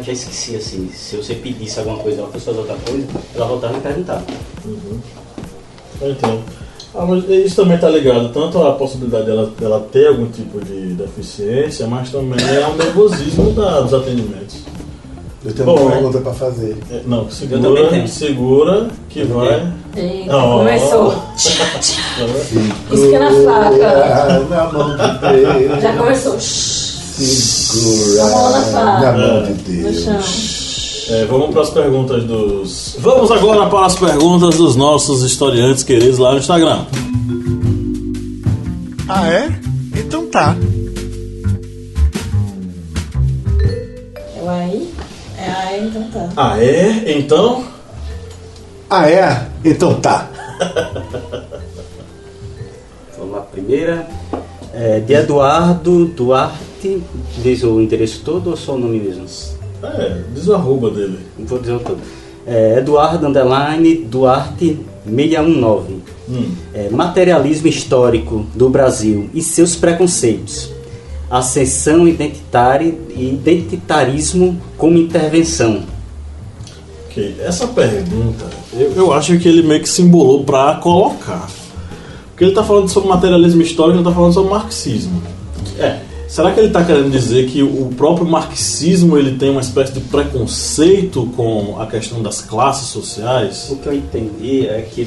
Speaker 3: já esquecia, assim. Se você pedisse alguma coisa, ela fosse fazer outra coisa, ela voltava e perguntava.
Speaker 2: Eu entendo. Mas isso também está ligado tanto à possibilidade dela ter algum tipo de deficiência, mas também ao nervosismo dos atendimentos.
Speaker 5: Eu tenho uma pergunta para fazer.
Speaker 2: Não, segura que vai.
Speaker 4: Eita, começou. Isso que é na faca.
Speaker 5: Na mão de Deus.
Speaker 4: Já começou.
Speaker 5: Segura
Speaker 4: A mão na faca.
Speaker 5: na mão de Deus.
Speaker 4: No chão.
Speaker 2: Vamos para as perguntas dos... Vamos agora para as perguntas dos nossos historiantes queridos lá no Instagram.
Speaker 1: Ah, é? Então tá.
Speaker 4: Aí, então tá.
Speaker 2: Ah, é? Então?
Speaker 5: Ah, é? Então tá.
Speaker 3: Vamos lá, primeira. De Eduardo Duarte. Diz o endereço todo ou só o nome mesmo?
Speaker 2: Diz o arroba dele.
Speaker 3: Vou dizer o todo. Eduardo Duarte 619. Materialismo histórico do Brasil e seus preconceitos. Ascensão identitária e identitarismo como intervenção.
Speaker 2: Ok, essa pergunta, eu acho que ele meio que simbolou para colocar. Porque ele está falando sobre materialismo histórico, ele está falando sobre marxismo. Será que ele está querendo dizer que o próprio marxismo ele tem uma espécie de preconceito com a questão das classes sociais?
Speaker 3: O que eu entendi é que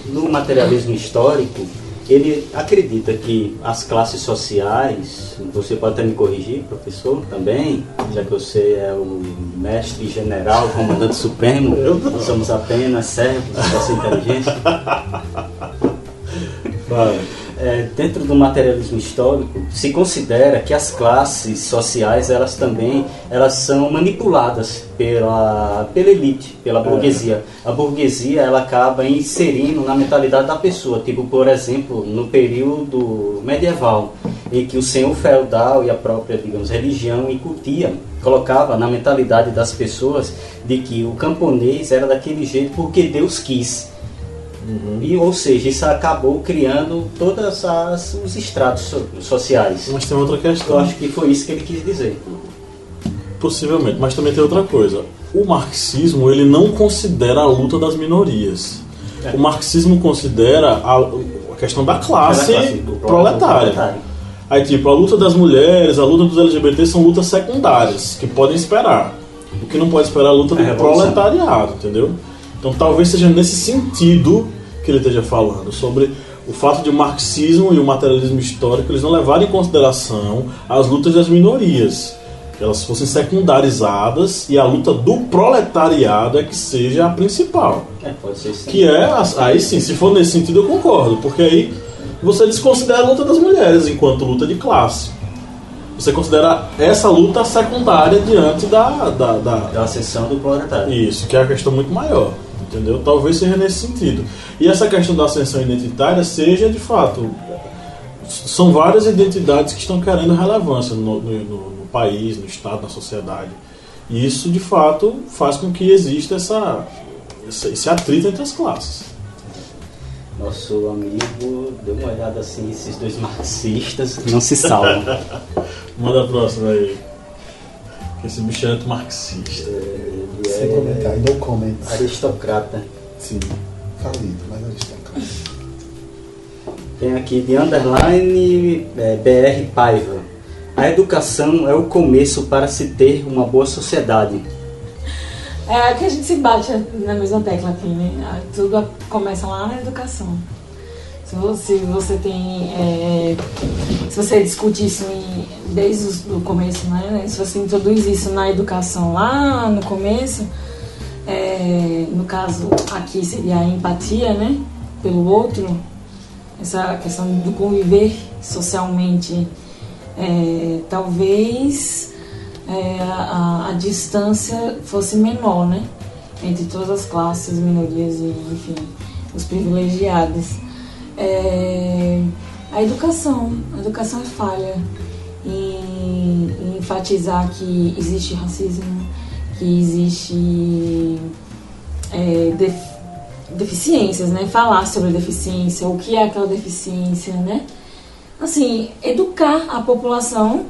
Speaker 3: no materialismo histórico, ele acredita que as classes sociais, você pode até me corrigir, professor, também, já que você é o mestre general, comandante supremo, somos apenas servos da sua inteligência. Dentro do materialismo histórico, se considera que as classes sociais, elas são manipuladas pela elite, pela burguesia. A burguesia, ela acaba inserindo na mentalidade da pessoa, tipo, por exemplo, no período medieval, em que o senhor feudal e a própria, digamos, religião e cultia colocava na mentalidade das pessoas de que o camponês era daquele jeito porque Deus quis. Ou seja, isso acabou criando todos os estratos sociais.
Speaker 2: Mas tem outra questão.
Speaker 3: Eu acho que foi isso que ele quis dizer.
Speaker 2: Possivelmente, mas também tem outra coisa. O marxismo, ele não considera a luta das minorias. O marxismo considera a questão da classe proletária. Aí, tipo, a luta das mulheres, a luta dos LGBT são lutas secundárias, que podem esperar. O que não pode esperar é a luta do proletariado, entendeu? Então talvez seja nesse sentido que ele esteja falando, sobre o fato de o marxismo e o materialismo histórico eles não levarem em consideração as lutas das minorias, que elas fossem secundarizadas e a luta do proletariado é que seja a principal.
Speaker 3: Pode ser sim.
Speaker 2: Que aí sim, se for nesse sentido eu concordo, porque aí você desconsidera a luta das mulheres enquanto luta de classe. Você considera essa luta secundária diante da
Speaker 3: ascensão do proletário.
Speaker 2: Isso, que é a questão muito maior, entendeu? Talvez seja nesse sentido. E essa questão da ascensão identitária seja, de fato, são várias identidades que estão querendo relevância no país, no Estado, na sociedade. E isso, de fato, faz com que exista esse atrito entre as classes.
Speaker 3: Nosso amigo deu uma olhada assim, esses dois marxistas não se salvam.
Speaker 2: Manda a próxima aí. Esse bicho é marxista.
Speaker 5: Sem comentar, no comments.
Speaker 3: Aristocrata.
Speaker 5: Sim, falido, mas aristocrata.
Speaker 3: Tem aqui de underline BR Paiva. A educação é o começo para se ter uma boa sociedade.
Speaker 4: É que a gente se bate na mesma tecla aqui, né? Tudo começa lá na educação. Se você discute isso desde o começo, né? Se você introduz isso na educação lá no começo, no caso aqui seria a empatia, né? Pelo outro, essa questão do conviver socialmente, talvez a distância fosse menor, né? Entre todas as classes, minorias e, enfim, os privilegiados. A educação é falha em enfatizar que existe racismo, que existe deficiências, né? Falar sobre a deficiência, o que é aquela deficiência, né? Assim, educar a população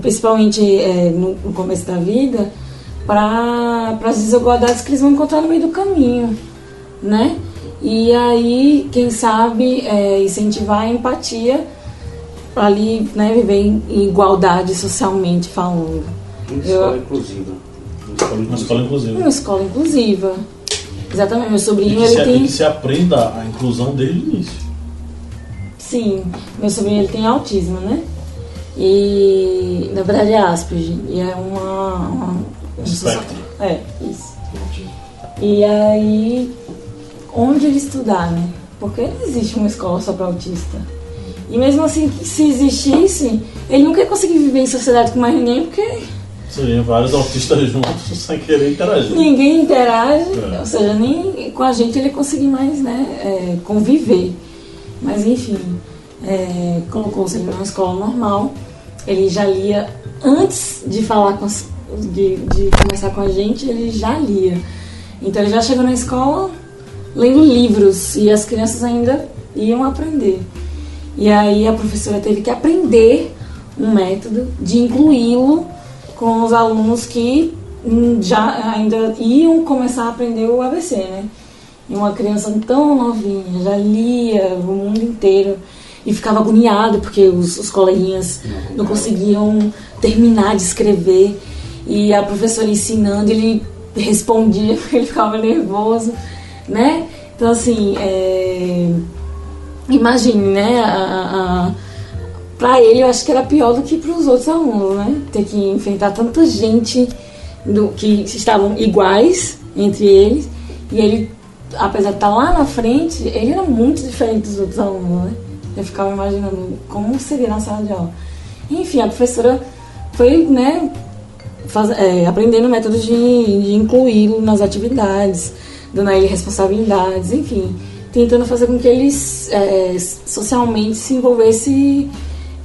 Speaker 4: principalmente no começo da vida, para as desigualdades que eles vão encontrar no meio do caminho, né? E aí, quem sabe, incentivar a empatia para ali, né, viver em igualdade socialmente falando.
Speaker 3: Uma escola inclusiva.
Speaker 4: Uma escola inclusiva. Exatamente, meu sobrinho
Speaker 2: que se aprenda a inclusão desde o início.
Speaker 4: Sim, meu sobrinho ele tem autismo, né? E na verdade é Asperger. E é
Speaker 2: espectro.
Speaker 4: Isso. E aí, onde ele estudar, né? Porque não existe uma escola só para autista. E mesmo assim, se existisse, ele nunca ia conseguir viver em sociedade com mais ninguém, porque
Speaker 2: Sim, vários autistas juntos sem querer interagir.
Speaker 4: Ninguém interage, ou seja, nem com a gente ele conseguir mais, né, conviver. Mas enfim, colocou-se ele numa escola normal, ele já lia antes de falar de conversar com a gente, ele já lia. Então ele já chegou na escola lendo livros e as crianças ainda iam aprender. E aí a professora teve que aprender um método de incluí-lo com os alunos que já ainda iam começar a aprender o ABC, né? E uma criança tão novinha já lia o mundo inteiro e ficava agoniado porque os coleguinhas não conseguiam terminar de escrever e a professora ensinando, ele respondia porque ele ficava nervoso, né? Então assim, imagine, né? Para ele eu acho que era pior do que para os outros alunos, né? Ter que enfrentar tanta gente que estavam iguais entre eles e ele, apesar de estar lá na frente, ele era muito diferente dos outros alunos, né? Eu ficava imaginando como seria na sala de aula. Enfim, a professora foi, né, aprendendo métodos de incluí-lo nas atividades, dando a ele responsabilidades, enfim, tentando fazer com que ele socialmente se envolvesse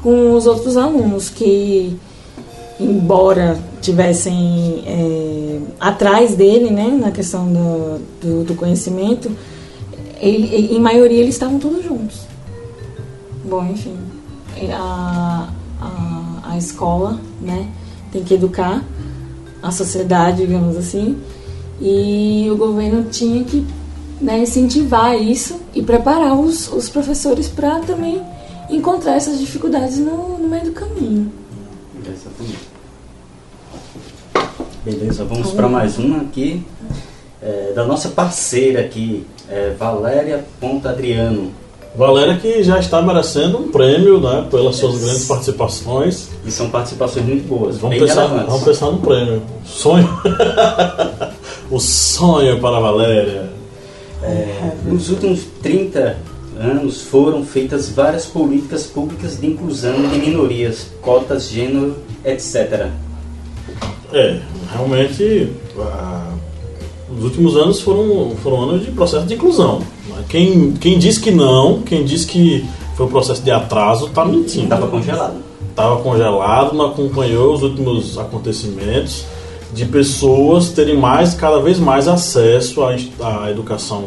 Speaker 4: com os outros alunos que, embora tivessem atrás dele, né, na questão do conhecimento, em maioria eles estavam todos juntos. Bom, enfim, a escola, né, tem que educar a sociedade, digamos assim, e o governo tinha que, né, incentivar isso e preparar os professores para também encontrar essas dificuldades no meio do caminho.
Speaker 3: Exatamente. Beleza, vamos para mais uma aqui, da nossa parceira aqui, Valéria Adriano.
Speaker 2: Valéria que já está merecendo um prêmio, né, pelas suas grandes participações.
Speaker 3: E são participações muito boas,
Speaker 2: vamos pensar no prêmio. Sonho. O sonho para a Valéria.
Speaker 3: Nos últimos 30 anos foram feitas várias políticas públicas de inclusão de minorias, cotas, gênero, etc.
Speaker 2: Realmente, os últimos anos foram anos de processo de inclusão. Quem diz que não, quem diz que foi um processo de atraso, está mentindo.
Speaker 3: Estava congelado.
Speaker 2: Estava congelado, não acompanhou os últimos acontecimentos de pessoas terem cada vez mais acesso à educação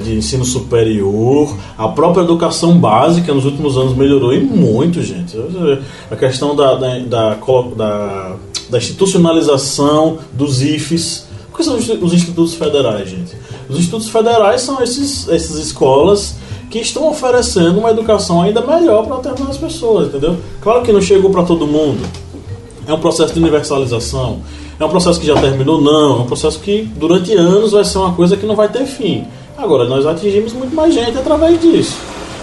Speaker 2: de ensino superior, a própria educação básica nos últimos anos melhorou e muito, gente. A questão da institucionalização dos IFES. O que são os institutos federais, gente? Os institutos federais são essas escolas que estão oferecendo uma educação ainda melhor para determinadas pessoas, entendeu? Claro que não chegou para todo mundo. É um processo de universalização. É um processo que já terminou? Não. É um processo que durante anos vai ser uma coisa que não vai ter fim. Agora, nós atingimos muito mais gente através disso.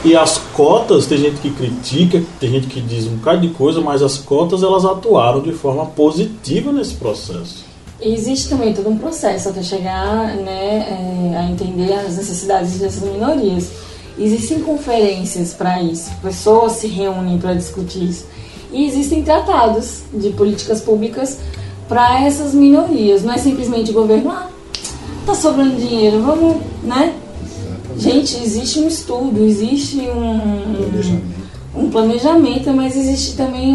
Speaker 2: E as cotas, tem gente que critica, tem gente que diz um bocado de coisa, mas as cotas elas atuaram de forma positiva nesse processo.
Speaker 4: E existe também todo um processo até chegar, né, a entender as necessidades dessas minorias. Existem conferências para isso, pessoas se reúnem para discutir isso. E existem tratados de políticas públicas para essas minorias. Não é simplesmente o governo, tá sobrando dinheiro, vamos, né? Gente, existe um estudo, existe um planejamento, mas existe também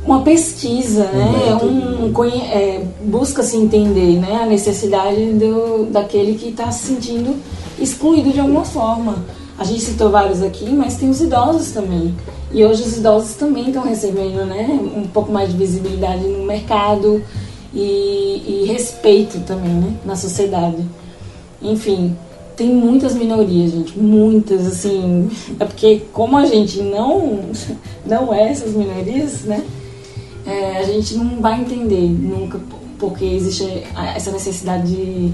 Speaker 4: uma pesquisa, né? Busca-se entender, né, a necessidade daquele que está se sentindo excluído de alguma forma. A gente citou vários aqui, mas tem os idosos também. E hoje os idosos também estão recebendo, né, um pouco mais de visibilidade no mercado e respeito também, né, na sociedade. Enfim, tem muitas minorias, gente, muitas, assim, é porque como a gente não é essas minorias, né, a gente não vai entender nunca porque existe essa necessidade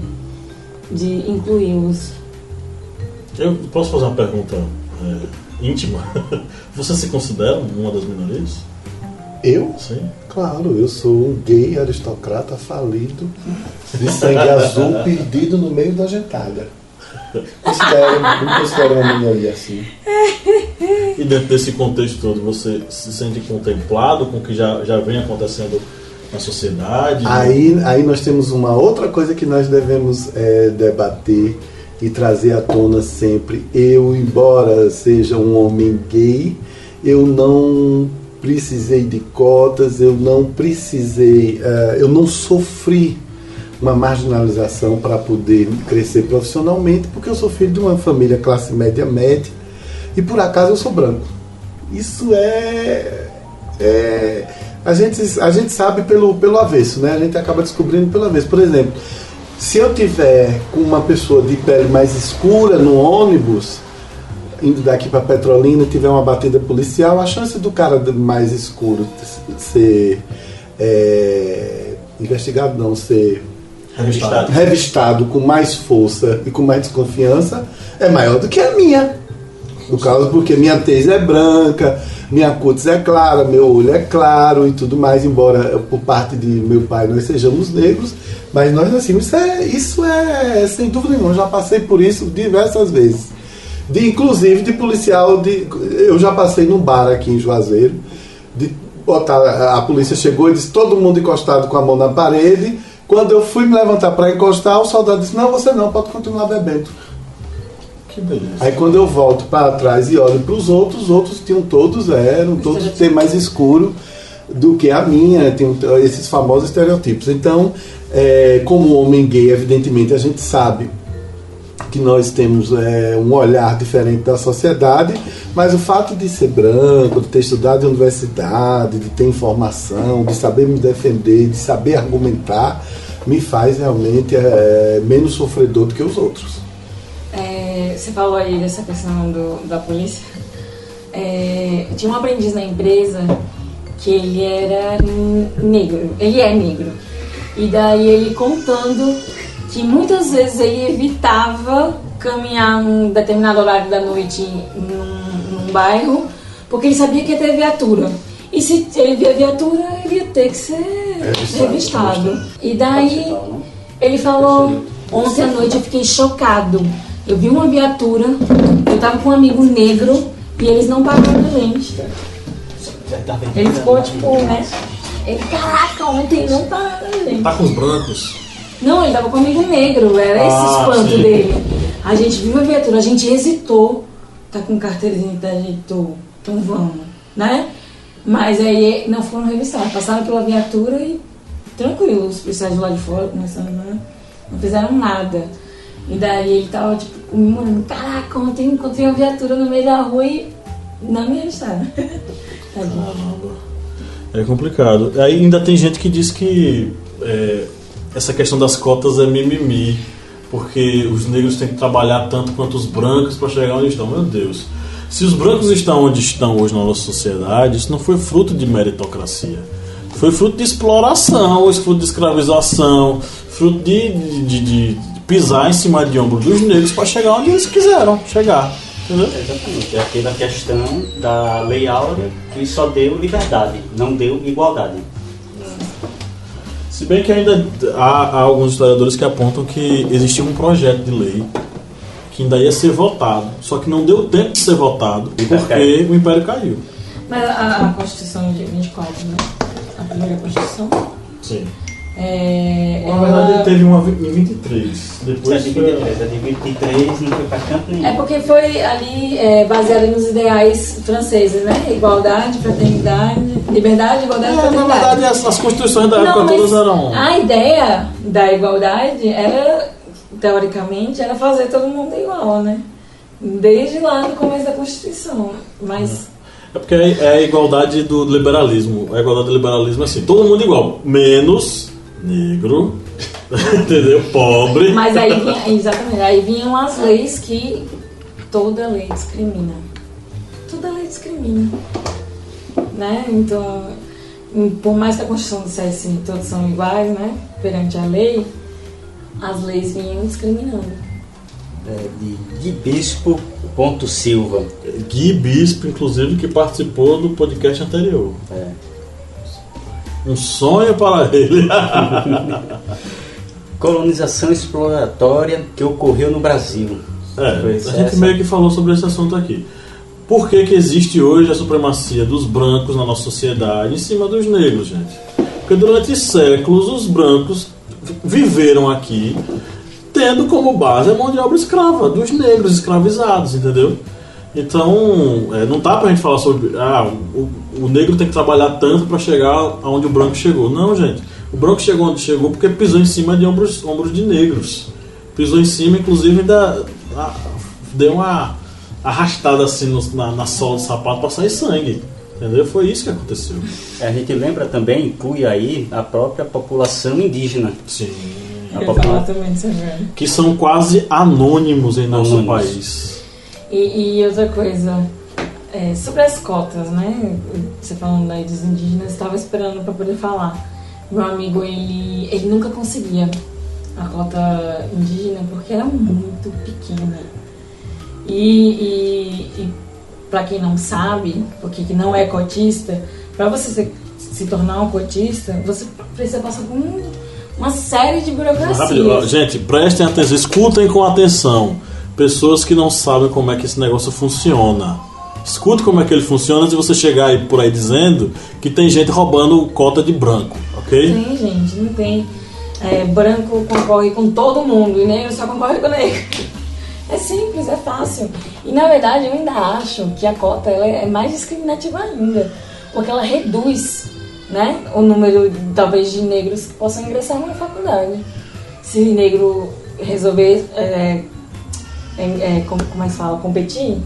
Speaker 4: de incluí-los.
Speaker 2: Eu posso fazer uma pergunta íntima? Você se considera uma das minorias?
Speaker 5: Eu?
Speaker 2: Sim.
Speaker 5: Claro, eu sou um gay aristocrata falido, de sangue azul, perdido no meio da gentalha. Não considero uma minoria assim.
Speaker 2: E dentro desse contexto todo, você se sente contemplado com o que já vem acontecendo na sociedade?
Speaker 5: Aí nós temos uma outra coisa que nós devemos debater e trazer à tona sempre. Eu, embora seja um homem gay, eu não precisei de cotas, eu não sofri uma marginalização para poder crescer profissionalmente, porque eu sou filho de uma família classe média e por acaso eu sou branco. Isso a gente sabe pelo avesso, né? A gente acaba descobrindo pelo avesso. Por exemplo, se eu tiver com uma pessoa de pele mais escura no ônibus, indo daqui para Petrolina, tiver uma batida policial, a chance do cara mais escuro ser investigado, não, ser revistado com mais força e com mais desconfiança é maior do que a minha. No caso, porque minha tez é branca, minha cutis é clara, meu olho é claro e tudo mais, embora por parte de meu pai nós sejamos negros, mas nós nascemos. Isso é sem dúvida nenhuma, eu já passei por isso diversas vezes. Inclusive de policial, eu já passei num bar aqui em Juazeiro, a polícia chegou e disse todo mundo encostado com a mão na parede. Quando eu fui me levantar para encostar, o soldado disse, não, você não, pode continuar bebendo.
Speaker 2: Que beleza.
Speaker 5: Aí quando eu volto para trás e olho para os outros tinham todos tem mais escuro do que a minha, tem esses famosos estereotipos. Então, como homem gay, evidentemente a gente sabe que nós temos um olhar diferente da sociedade, mas o fato de ser branco, de ter estudado em universidade, de ter informação, de saber me defender, de saber argumentar, me faz realmente menos sofredor do que os outros.
Speaker 4: Você falou aí dessa questão da polícia. Tinha um aprendiz na empresa que ele era negro, ele é negro, e daí ele contando que muitas vezes ele evitava caminhar num determinado horário da noite num bairro, porque ele sabia que ia ter viatura. E se ele via viatura, ele ia ter que ser revistado. E daí ele falou, ontem à noite eu fiquei chocado. Eu vi uma viatura, eu tava com um amigo negro e eles não pagaram a gente. Ele ficou tipo, né? Ele, caraca, ontem não pagaram a gente.
Speaker 2: Tá com os brancos?
Speaker 4: Não, ele tava com um amigo negro, era esse espanto dele. A gente viu a viatura, a gente hesitou, tá com carteirinha da gente, então vamos, né? Mas aí não foram revistados, passaram pela viatura e tranquilo, os policiais de lá de fora, não fizeram nada. E daí ele tava tipo comemorando, caraca, ontem encontrei uma viatura no meio da rua e não me revistaram.
Speaker 2: É complicado. Aí ainda tem gente que diz que essa questão das cotas é mimimi, porque os negros têm que trabalhar tanto quanto os brancos para chegar onde estão. Meu Deus, se os brancos estão onde estão hoje na nossa sociedade, isso não foi fruto de meritocracia, foi fruto de exploração, fruto de escravização, fruto de pisar em cima de ombro dos negros para chegar onde eles quiseram chegar. Entendeu?
Speaker 3: Exatamente, é aquela questão da Lei Áurea que só deu liberdade, não deu igualdade.
Speaker 2: Se bem que ainda há alguns historiadores que apontam que existia um projeto de lei que ainda ia ser votado, só que não deu tempo de ser votado porque o Império caiu.
Speaker 4: Mas a Constituição de 24, né? A primeira Constituição?
Speaker 2: Sim.
Speaker 4: Na
Speaker 2: Na verdade ele teve uma em 23. Depois
Speaker 3: de 23 não foi para canto nenhum.
Speaker 4: É porque foi ali baseado nos ideais franceses, né? Igualdade, fraternidade, liberdade, igualdade, fraternidade.
Speaker 2: Na verdade as constituições da época todas eram...
Speaker 4: A ideia da igualdade era, teoricamente, era fazer todo mundo igual, né? Desde lá no começo da Constituição. Mas...
Speaker 2: É porque é a igualdade do liberalismo. A igualdade do liberalismo é assim, todo mundo igual, menos negro, entendeu? Pobre.
Speaker 4: Mas aí exatamente, aí vinham as leis que toda lei discrimina. Toda lei discrimina. Né? Então, por mais que a Constituição dissesse que todos são iguais, né? Perante a lei, as leis vinham discriminando.
Speaker 3: De Gui Bispo Silva.
Speaker 2: Gui Bispo, inclusive, que participou do podcast anterior. Um sonho para ele.
Speaker 3: colonização exploratória que ocorreu no Brasil.
Speaker 2: A gente meio que falou sobre esse assunto aqui. Por que existe hoje a supremacia dos brancos na nossa sociedade em cima dos negros, gente? Porque durante séculos os brancos viveram aqui tendo como base a mão de obra escrava dos negros escravizados, entendeu? Então, não dá pra gente falar sobre o negro tem que trabalhar tanto para chegar aonde o branco chegou. Não, gente. O branco chegou onde chegou porque pisou em cima de ombros de negros. Pisou em cima, inclusive ainda deu uma arrastada assim na sola do sapato para sair sangue. Entendeu? Foi isso que aconteceu.
Speaker 3: A gente lembra também, inclui aí a própria população indígena.
Speaker 2: Sim.
Speaker 4: Que
Speaker 2: são quase anônimos em nosso país.
Speaker 4: E outra coisa, sobre as cotas, né? Você falando aí dos indígenas, estava esperando para poder falar. Meu amigo, ele nunca conseguia a cota indígena porque era muito pequena. E para quem não sabe, porque que não é cotista, para você se tornar um cotista, você precisa passar por uma série de burocracias.
Speaker 2: Gente, prestem atenção, escutem com atenção. Pessoas que não sabem como é que esse negócio funciona. Escute como é que ele funciona antes de você chegar aí por aí dizendo que tem gente roubando cota de branco, ok?
Speaker 4: Tem, gente, não tem. Branco concorre com todo mundo e negro só concorre com negro. É simples, é fácil. E na verdade eu ainda acho que a cota ela é mais discriminativa ainda, porque ela reduz, né, o número talvez de negros que possam ingressar numa faculdade. Se o negro resolver como é que fala, competir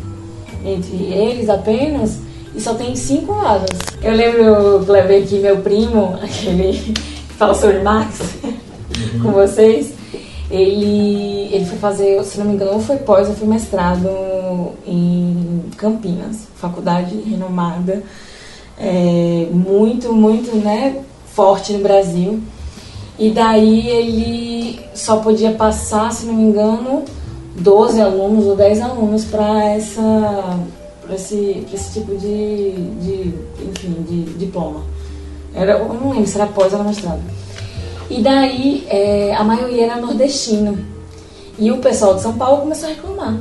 Speaker 4: entre eles apenas, e só tem 5 vagas. Eu lembro, Cleber, que meu primo, aquele que fala sobre Marx com vocês, ele foi fazer, se não me engano, ou foi pós ou foi mestrado em Campinas, faculdade renomada, muito, muito, né, forte no Brasil. E daí ele só podia passar, se não me engano, 12 alunos ou 10 alunos para esse tipo de diploma. Eu não lembro se era pós ou era mestrado. E daí a maioria era nordestino. E o pessoal de São Paulo começou a reclamar.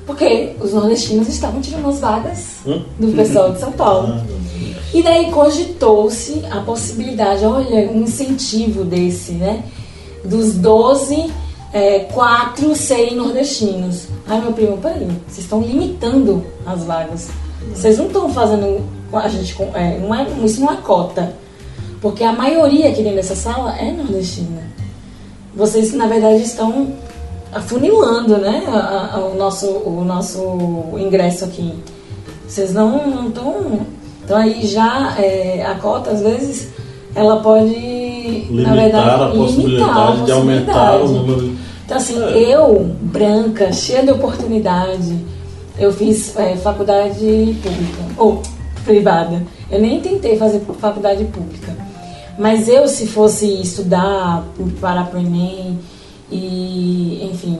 Speaker 4: Porque os nordestinos estavam tirando as vagas do pessoal de São Paulo. E daí cogitou-se a possibilidade, olha, um incentivo desse, né? Dos 12, 4 serem nordestinos. Ai, meu primo, peraí, vocês estão limitando as vagas. Vocês não estão fazendo a gente, isso não é cota. Porque a maioria aqui dentro dessa sala é nordestina. Vocês, na verdade, estão afunilando, né, o nosso ingresso aqui. Vocês não estão... Então aí já a cota, às vezes, ela pode,
Speaker 2: limitar, na verdade, a possibilidade de aumentar o número.
Speaker 4: Então assim, eu, branca, cheia de oportunidade, eu fiz faculdade pública, ou privada. Eu nem tentei fazer faculdade pública. Mas eu, se fosse estudar, parar para o Enem, e, enfim,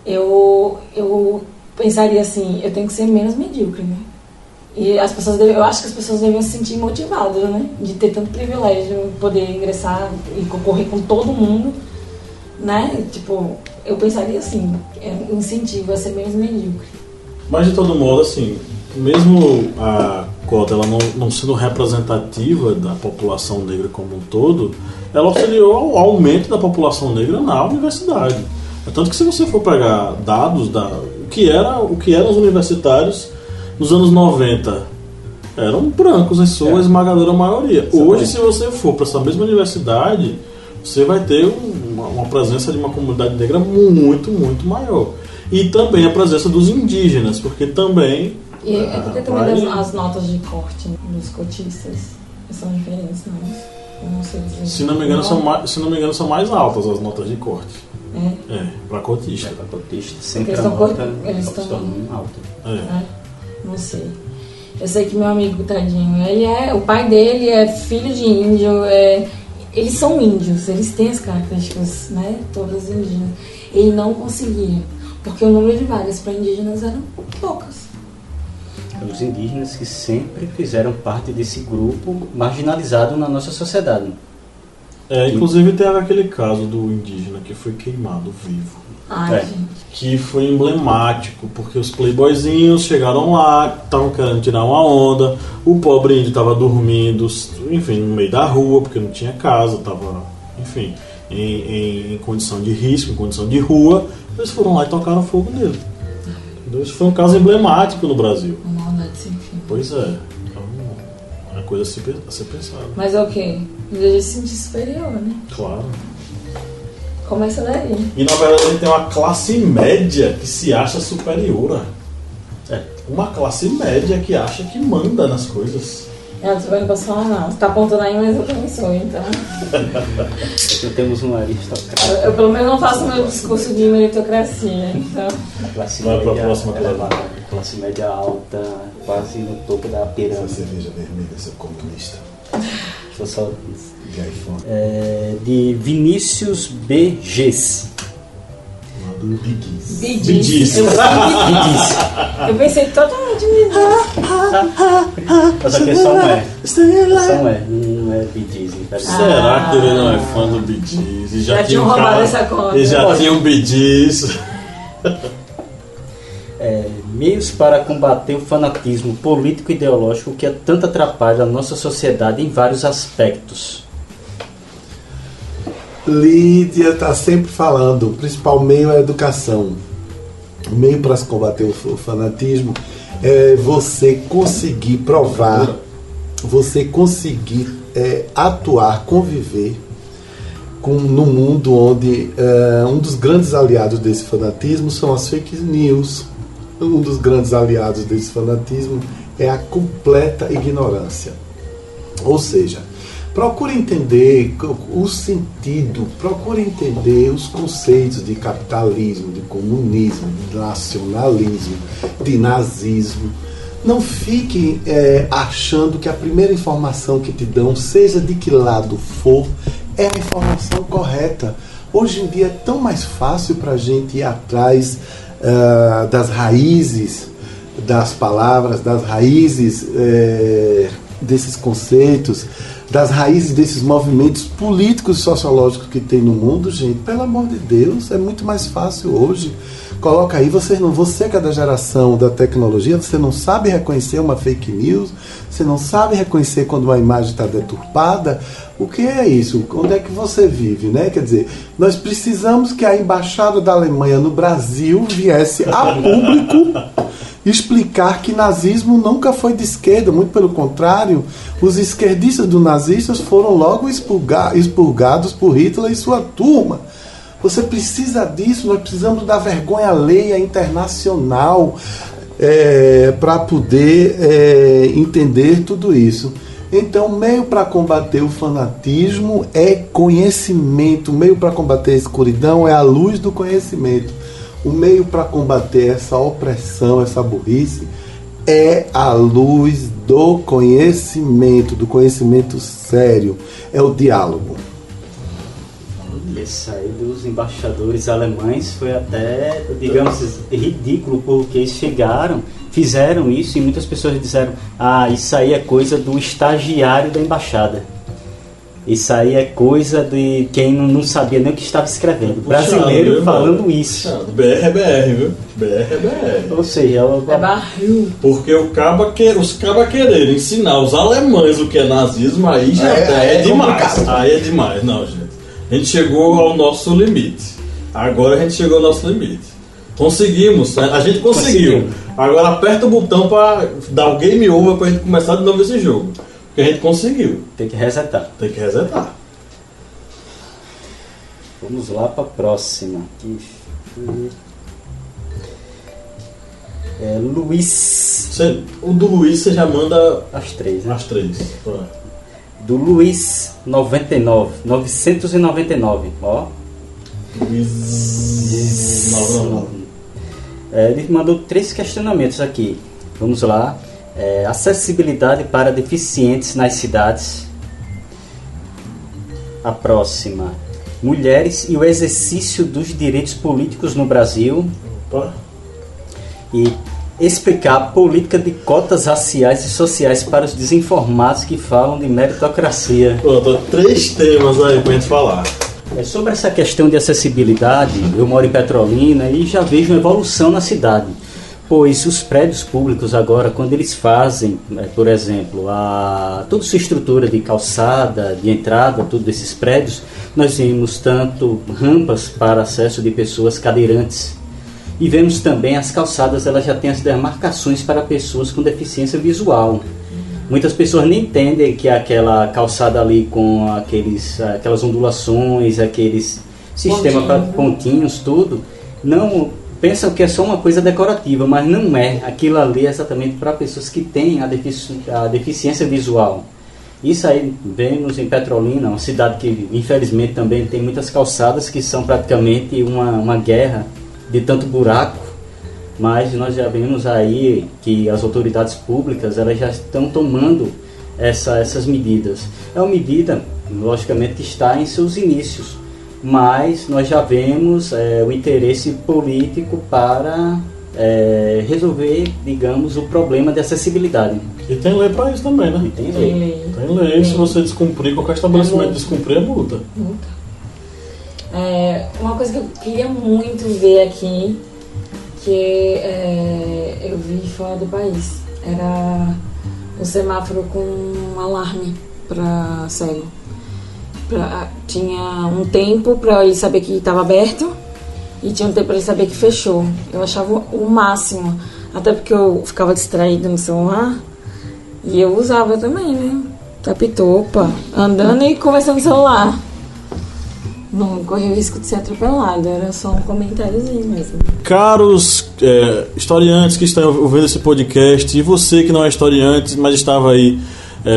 Speaker 4: eu pensaria assim, eu tenho que ser menos medíocre, né? E eu acho que as pessoas devem se sentir motivadas, né? De ter tanto privilégio, poder ingressar e concorrer com todo mundo, né? Tipo, eu pensaria assim, um incentivo a ser menos medíocre.
Speaker 2: Mas de todo modo, assim, mesmo a cota ela não sendo representativa da população negra como um todo, ela auxiliou ao aumento da população negra na universidade. Tanto que se você for pegar dados o que eram os universitários nos anos 90, eram brancos em sua esmagadora maioria. Hoje, se você for para essa mesma universidade, você vai ter uma presença de uma comunidade negra muito, muito maior. E também a presença dos indígenas, porque também...
Speaker 4: E porque também as notas de corte dos cotistas são diferentes, não? Eu não sei dizer.
Speaker 2: Se não me engano, são mais altas as notas de corte. Para cotista.
Speaker 3: Para cotista, sempre eles estão
Speaker 4: alta. Não sei. Eu sei que meu amigo, tadinho, o pai dele é filho de índio, eles são índios, eles têm as características, né, todas indígenas. Ele não conseguia, porque o número de vagas para indígenas eram poucas.
Speaker 3: Os indígenas que sempre fizeram parte desse grupo marginalizado na nossa sociedade.
Speaker 2: Inclusive teve aquele caso do indígena que foi queimado vivo.
Speaker 4: Ai, gente.
Speaker 2: Que foi emblemático, porque os playboyzinhos chegaram lá, estavam querendo tirar uma onda, o pobre índio estava dormindo, enfim, no meio da rua, porque não tinha casa, estava, enfim, em condição de risco, em condição de rua, eles foram lá e tocaram fogo nele. Então, isso foi um caso emblemático no Brasil.
Speaker 4: Uma maldade sem fim.
Speaker 2: Pois é, então, é uma coisa a ser pensada.
Speaker 4: Mas é o quê? Ele deve se sentir superior, né?
Speaker 2: Claro.
Speaker 4: Começa daí.
Speaker 2: E na verdade a gente tem uma classe média que se acha superior. Uma classe média que acha que manda nas coisas.
Speaker 4: Não tô posso falar não. Você tá apontando aí, mas eu também sou, então.
Speaker 3: Aqui temos um aristocrata.
Speaker 4: Eu pelo menos não faço meu discurso de meritocracia, então.
Speaker 3: A classe
Speaker 2: Vai pra
Speaker 3: média
Speaker 2: próxima
Speaker 3: elevada, classe média alta, quase no topo da
Speaker 5: Essa
Speaker 3: pirâmide.
Speaker 5: cerveja vermelha, seu comunista.
Speaker 3: Deixa eu só...
Speaker 5: De
Speaker 3: de Vinícius BGs.
Speaker 5: Bigis.
Speaker 2: Bidis.
Speaker 4: Eu pensei totalmente nisso.
Speaker 3: Mas aqui é só um é. Só um é, não é BGs.
Speaker 2: Será que ele não é fã do Bidis? E
Speaker 4: Já tinham roubado essa conta.
Speaker 2: E já tinha um Bidis.
Speaker 3: Meios para combater o fanatismo político e ideológico que tanto atrapalha a nossa sociedade em vários aspectos.
Speaker 5: Lídia está sempre falando, o principal meio é a educação. O meio para se combater o fanatismo é você conseguir provar, você conseguir atuar, conviver no mundo onde um dos grandes aliados desse fanatismo são as fake news. Um dos grandes aliados desse fanatismo é a completa ignorância. Ou seja, procure entender o sentido, procure entender os conceitos de capitalismo, de comunismo, de nacionalismo, de nazismo. Não fique achando que a primeira informação que te dão, seja de que lado for, é a informação correta. Hoje em dia é tão mais fácil para a gente ir atrás das raízes das palavras, das raízes desses conceitos, das raízes desses movimentos políticos e sociológicos que tem no mundo, gente. Pelo amor de Deus, é muito mais fácil hoje. Coloca aí, você que é da geração da tecnologia, você não sabe reconhecer uma fake news, você não sabe reconhecer quando uma imagem está deturpada. O que é isso? Onde é que você vive, né? Quer dizer, nós precisamos que a embaixada da Alemanha no Brasil viesse a público explicar que nazismo nunca foi de esquerda, muito pelo contrário, os esquerdistas do nazistas foram logo expurgados por Hitler e sua turma. Você precisa disso, nós precisamos da vergonha alheia internacional para poder entender tudo isso. Então, o meio para combater o fanatismo é conhecimento, o meio para combater a escuridão é a luz do conhecimento. O meio para combater essa opressão, essa burrice, é a luz do conhecimento sério, é o diálogo.
Speaker 3: Isso aí dos embaixadores alemães foi até, digamos, ridículo, porque eles fizeram isso e muitas pessoas disseram: ah, isso aí é coisa do estagiário da embaixada. Isso aí é coisa de quem não sabia nem o que estava escrevendo. Brasileiro falando isso.
Speaker 2: BR é BR, viu? BR é BR.
Speaker 3: Ou seja,
Speaker 4: é barril.
Speaker 2: Porque os cabas quererem ensinar os alemães o que é nazismo, aí já é demais.
Speaker 5: Complicado.
Speaker 2: Aí é demais. Não, gente. A gente chegou ao nosso limite. Agora a gente chegou ao nosso limite. Conseguimos, a gente conseguiu. Agora aperta o botão para dar o game over para a gente começar de novo esse jogo. Porque a gente conseguiu.
Speaker 3: Tem que resetar. Vamos lá para a próxima. Luiz.
Speaker 2: O do Luiz você já manda
Speaker 3: as três, né?
Speaker 2: As três.
Speaker 3: Do Luiz 999. Ó.
Speaker 2: Luiz 999.
Speaker 3: Ele mandou 3 questionamentos aqui. Vamos lá. Acessibilidade para deficientes nas cidades. A próxima: mulheres e o exercício dos direitos políticos no Brasil.
Speaker 2: Opa.
Speaker 3: E explicar a política de cotas raciais e sociais para os desinformados que falam de meritocracia.
Speaker 2: Pronto, 3 temas aí pra gente falar.
Speaker 3: Sobre essa questão de acessibilidade, eu moro em Petrolina e já vejo uma evolução na cidade. Pois os prédios públicos agora, quando eles fazem, por exemplo, toda sua estrutura de calçada, de entrada, todos esses prédios, nós vemos tanto rampas para acesso de pessoas cadeirantes. E vemos também as calçadas, elas já têm as demarcações para pessoas com deficiência visual. Muitas pessoas nem entendem que aquela calçada ali com aquelas ondulações, aqueles sistemas para pontinhos, tudo, não pensam que é só uma coisa decorativa, mas não é. Aquilo ali é exatamente para pessoas que têm a deficiência visual. Isso aí vemos em Petrolina, uma cidade que infelizmente também tem muitas calçadas que são praticamente uma guerra de tanto buraco, mas nós já vemos aí que as autoridades públicas elas já estão tomando essas medidas. É uma medida, logicamente, que está em seus inícios, mas nós já vemos o interesse político para resolver, digamos, o problema de acessibilidade.
Speaker 2: E tem lei para isso também, né?
Speaker 3: E tem lei.
Speaker 2: Tem lei. Se você descumprir, qualquer estabelecimento descumprir, é multa.
Speaker 4: Uma coisa que eu queria muito ver aqui, que eu vi fora do país, era o semáforo com um alarme para cego. Tinha um tempo para ele saber que estava aberto e tinha um tempo para ele saber que fechou. Eu achava o máximo, até porque eu ficava distraída no celular e eu usava também, né? Apitou, andando e conversando no celular. Não correu o risco de ser atropelado, era só um comentáriozinho mesmo.
Speaker 2: Caros historiantes que estão ouvindo esse podcast, e você que não é historiante, mas estava aí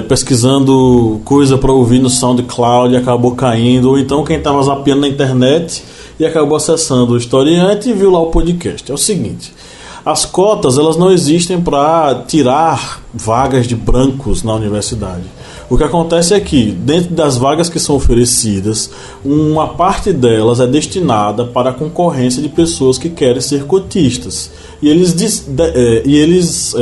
Speaker 2: pesquisando coisa para ouvir no SoundCloud e acabou caindo, ou então quem estava zapeando na internet e acabou acessando o historiante e viu lá o podcast. É o seguinte: as cotas elas não existem para tirar vagas de brancos na universidade. O que acontece é que, dentro das vagas que são oferecidas, uma parte delas é destinada para a concorrência de pessoas que querem ser cotistas. E eles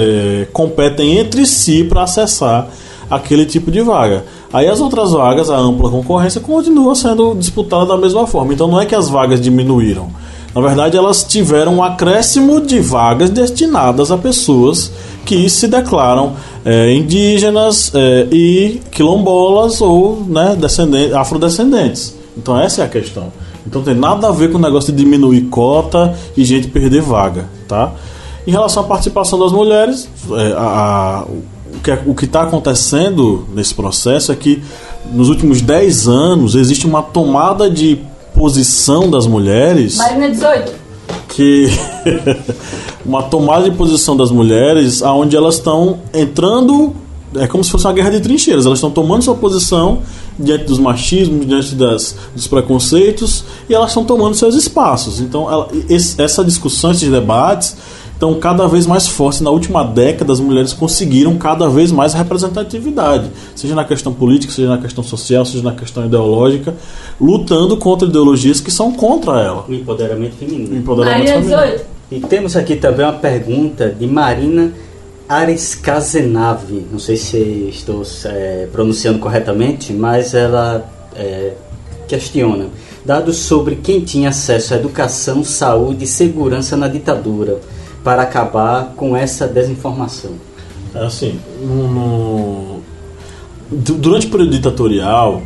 Speaker 2: competem entre si para acessar aquele tipo de vaga. Aí as outras vagas, a ampla concorrência, continua sendo disputada da mesma forma. Então não é que as vagas diminuíram. Na verdade, elas tiveram um acréscimo de vagas destinadas a pessoas que se declaram indígenas e quilombolas ou afrodescendentes. Então essa é a questão. Então não tem nada a ver com o negócio de diminuir cota e gente perder vaga, tá? Em relação à participação das mulheres, o que está acontecendo nesse processo é que nos últimos 10 anos existe uma tomada de posição das mulheres.
Speaker 4: Marina 18.
Speaker 2: Uma tomada de posição das mulheres onde elas estão entrando, é como se fosse uma guerra de trincheiras. Elas estão tomando sua posição diante dos machismos, diante dos preconceitos, e elas estão tomando seus espaços. Então essa discussão, esses debates estão cada vez mais fortes. Na última década as mulheres conseguiram cada vez mais representatividade, seja na questão política, seja na questão social, seja na questão ideológica, lutando contra ideologias que são contra ela.
Speaker 3: O empoderamento feminino. E temos aqui também uma pergunta de Marina Areskazenave. Não sei se estou pronunciando corretamente, mas ela questiona: dados sobre quem tinha acesso à educação, saúde e segurança na ditadura, para acabar com essa desinformação.
Speaker 2: Assim, durante o período ditatorial,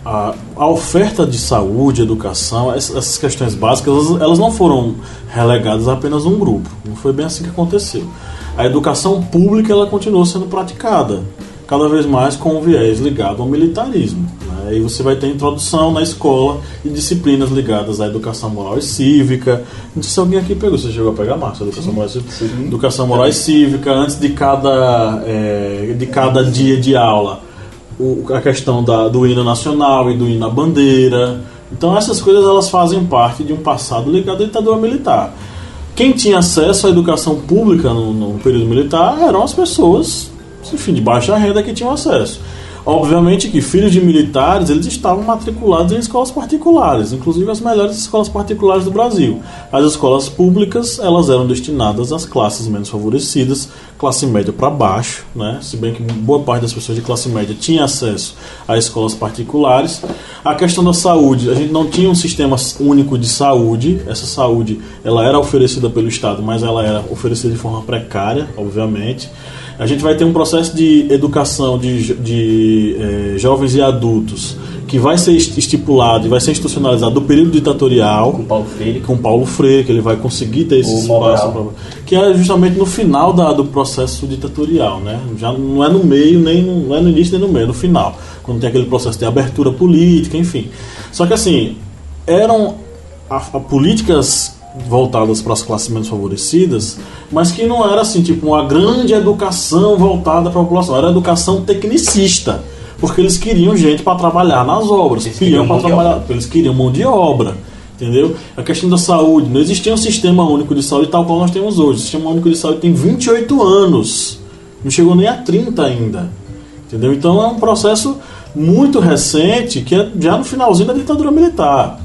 Speaker 2: a oferta de saúde, educação, essas questões básicas, elas não foram relegadas a apenas um grupo. Não foi bem assim que aconteceu. A educação pública ela continuou sendo praticada, cada vez mais com um viés ligado ao militarismo. Aí você vai ter introdução na escola e disciplinas ligadas à educação moral e cívica. Não sei se alguém aqui pegou, você chegou a pegar, Márcio? Educação moral e cívica, antes de cada dia de aula. A questão do hino nacional e do hino à bandeira. Então essas coisas elas fazem parte de um passado ligado à ditadura militar. Quem tinha acesso à educação pública no período militar eram as pessoas, enfim, de baixa renda que tinham acesso. Obviamente que filhos de militares, eles estavam matriculados em escolas particulares, inclusive as melhores escolas particulares do Brasil. As escolas públicas, elas eram destinadas às classes menos favorecidas, classe média para baixo, né? Se bem que boa parte das pessoas de classe média tinha acesso a escolas particulares. A questão da saúde, a gente não tinha um sistema único de saúde. Essa saúde, ela era oferecida pelo Estado, mas ela era oferecida de forma precária, obviamente. A gente vai ter um processo de educação de jovens e adultos que vai ser estipulado e vai ser institucionalizado do período ditatorial com Paulo Freire, que ele vai conseguir ter esse espaço que é justamente no final do processo ditatorial, né? Já não é no meio, não é no início nem no meio, é no final, quando tem aquele processo de abertura política, enfim. Só que assim, eram políticas voltadas para as classes menos favorecidas, mas que não era assim, tipo, uma grande educação voltada para a população, era educação tecnicista, porque eles queriam gente para trabalhar nas obras, eles queriam mão de obra, entendeu? A questão da saúde, não existia um sistema único de saúde tal qual nós temos hoje. O sistema único de saúde tem 28 anos, não chegou nem a 30 ainda, entendeu? Então é um processo muito recente, que é já no finalzinho da ditadura militar.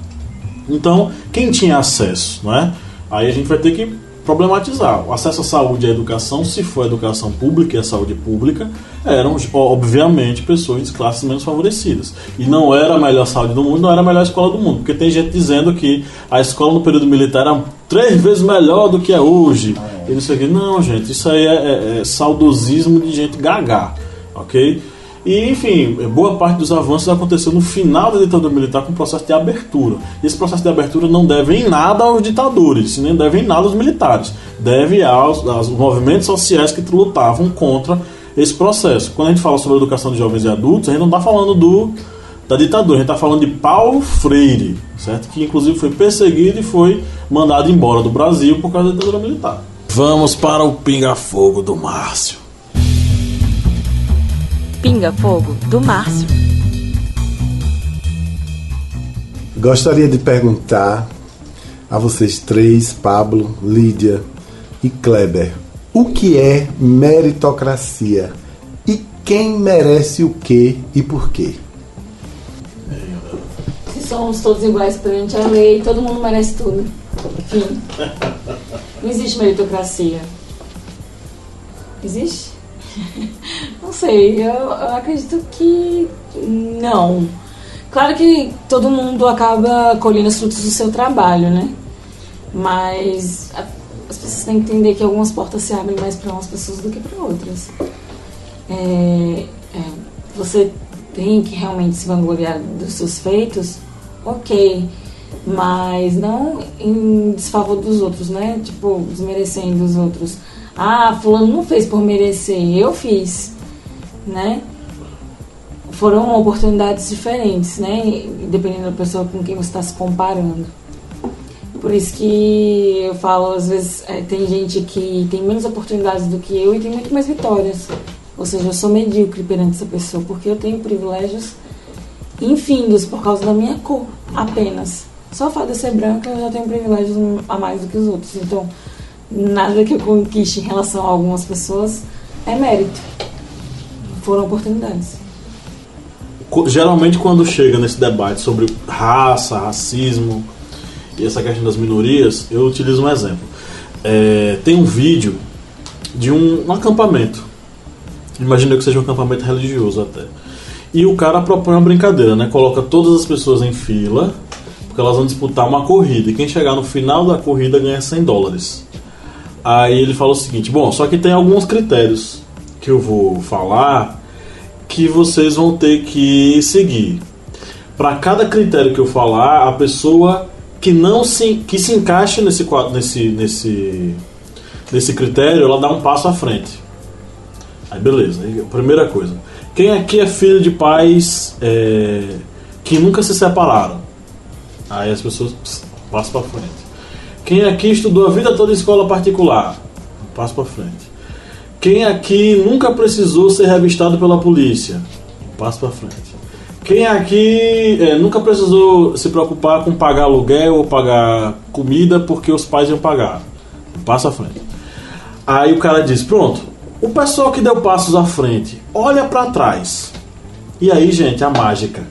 Speaker 2: Então, quem tinha acesso, não é? Aí a gente vai ter que problematizar. O acesso à saúde e à educação, se for a educação pública e a saúde pública, eram, obviamente, pessoas de classes menos favorecidas. E não era a melhor saúde do mundo, não era a melhor escola do mundo. Porque tem gente dizendo que a escola no período militar era 3 vezes melhor do que é hoje. E não sei o que. Não, gente, isso aí é saudosismo de gente gaga, ok? E, enfim, boa parte dos avanços aconteceu no final da ditadura militar com o processo de abertura. E esse processo de abertura não deve em nada aos ditadores, nem deve em nada aos militares. Deve aos movimentos sociais que lutavam contra esse processo. Quando a gente fala sobre a educação de jovens e adultos, a gente não está falando da ditadura, a gente está falando de Paulo Freire, certo? Que inclusive foi perseguido e foi mandado embora do Brasil por causa da ditadura militar. Vamos para o pinga-fogo do Márcio.
Speaker 6: Pinga-fogo do Márcio.
Speaker 5: Gostaria de perguntar a vocês três, Pablo, Lídia e Kleber, o que é meritocracia? E quem merece o quê e por quê?
Speaker 4: Se somos todos iguais perante a lei, todo mundo merece tudo. Enfim. Não existe meritocracia. Existe? Não sei, eu acredito que não. Claro que todo mundo acaba colhendo os frutos do seu trabalho, né? Mas as pessoas têm que entender que algumas portas se abrem mais para umas pessoas do que para outras. Você tem que realmente se vangloriar dos seus feitos, ok, mas não em desfavor dos outros, né? Tipo, desmerecendo os outros. Ah, fulano não fez por merecer, eu fiz, né? Foram oportunidades diferentes, né? Dependendo da pessoa com quem você está se comparando. Por isso que eu falo, às vezes, tem gente que tem menos oportunidades do que eu e tem muito mais vitórias. Ou seja, eu sou medíocre perante essa pessoa, porque eu tenho privilégios infindos por causa da minha cor, apenas. Só o fato de eu ser branca, eu já tenho privilégios a mais do que os outros. Então, nada que eu conquiste em relação a algumas pessoas é mérito. Foram oportunidades.
Speaker 2: Geralmente, quando chega nesse debate sobre raça, racismo e essa questão das minorias, eu utilizo um exemplo. Tem um vídeo de um acampamento. Imagina que seja um acampamento religioso até. E o cara propõe uma brincadeira, né? Coloca todas as pessoas em fila, porque elas vão disputar uma corrida. E quem chegar no final da corrida ganha $100. Aí ele fala o seguinte: bom, só que tem alguns critérios que eu vou falar que vocês vão ter que seguir. Para cada critério que eu falar, a pessoa que se encaixe nesse critério, ela dá um passo à frente. Aí beleza, aí, primeira coisa: quem aqui é filho de pais que nunca se separaram? Aí as pessoas passam para frente. Quem aqui estudou a vida toda em escola particular? Passo para frente. Quem aqui nunca precisou ser revistado pela polícia? Passo para frente. Quem aqui nunca precisou se preocupar com pagar aluguel ou pagar comida porque os pais iam pagar? Passo à frente. Aí o cara diz: pronto, o pessoal que deu passos à frente, olha para trás. E aí, gente, a mágica.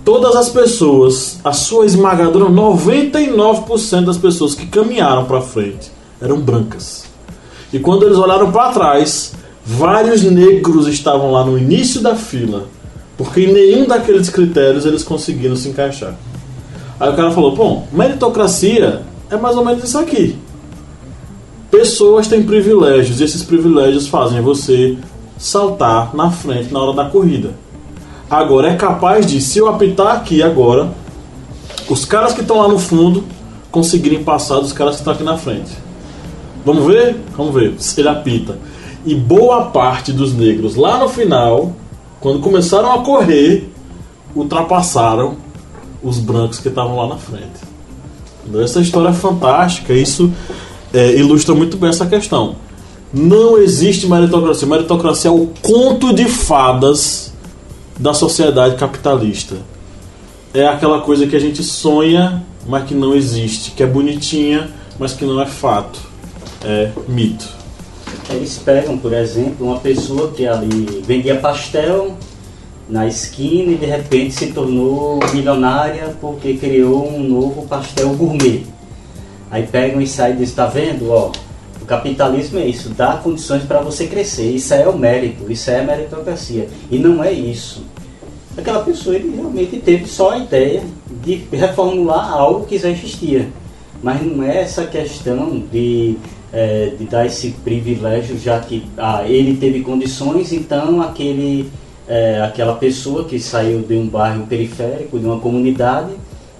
Speaker 2: Todas as pessoas, a sua esmagadora, 99% das pessoas que caminharam para frente eram brancas. E quando eles olharam para trás, vários negros estavam lá no início da fila, porque em nenhum daqueles critérios eles conseguiram se encaixar. Aí o cara falou, bom, meritocracia é mais ou menos isso aqui. Pessoas têm privilégios, e esses privilégios fazem você saltar na frente na hora da corrida. Agora é capaz de, se eu apitar aqui agora, os caras que estão lá no fundo conseguirem passar dos caras que estão aqui na frente. Vamos ver? Vamos ver se ele apita. E boa parte dos negros lá no final, quando começaram a correr, ultrapassaram os brancos que estavam lá na frente. Essa história é fantástica. Isso ilustra muito bem essa questão. Não existe meritocracia. Meritocracia é o conto de fadas da sociedade capitalista. É aquela coisa que a gente sonha, mas que não existe, que é bonitinha, mas que não é fato, é mito.
Speaker 3: Eles pegam, por exemplo, uma pessoa que ali vendia pastel na esquina e de repente se tornou milionária porque criou um novo pastel gourmet. Aí pegam e saem e dizem, tá vendo, ó, o capitalismo é isso, dá condições para você crescer, isso é o mérito, isso é a meritocracia. E não é isso. Aquela pessoa, ele realmente teve só a ideia de reformular algo que já existia. Mas não é essa questão de dar esse privilégio, já que ele teve condições, então aquela pessoa que saiu de um bairro periférico, de uma comunidade,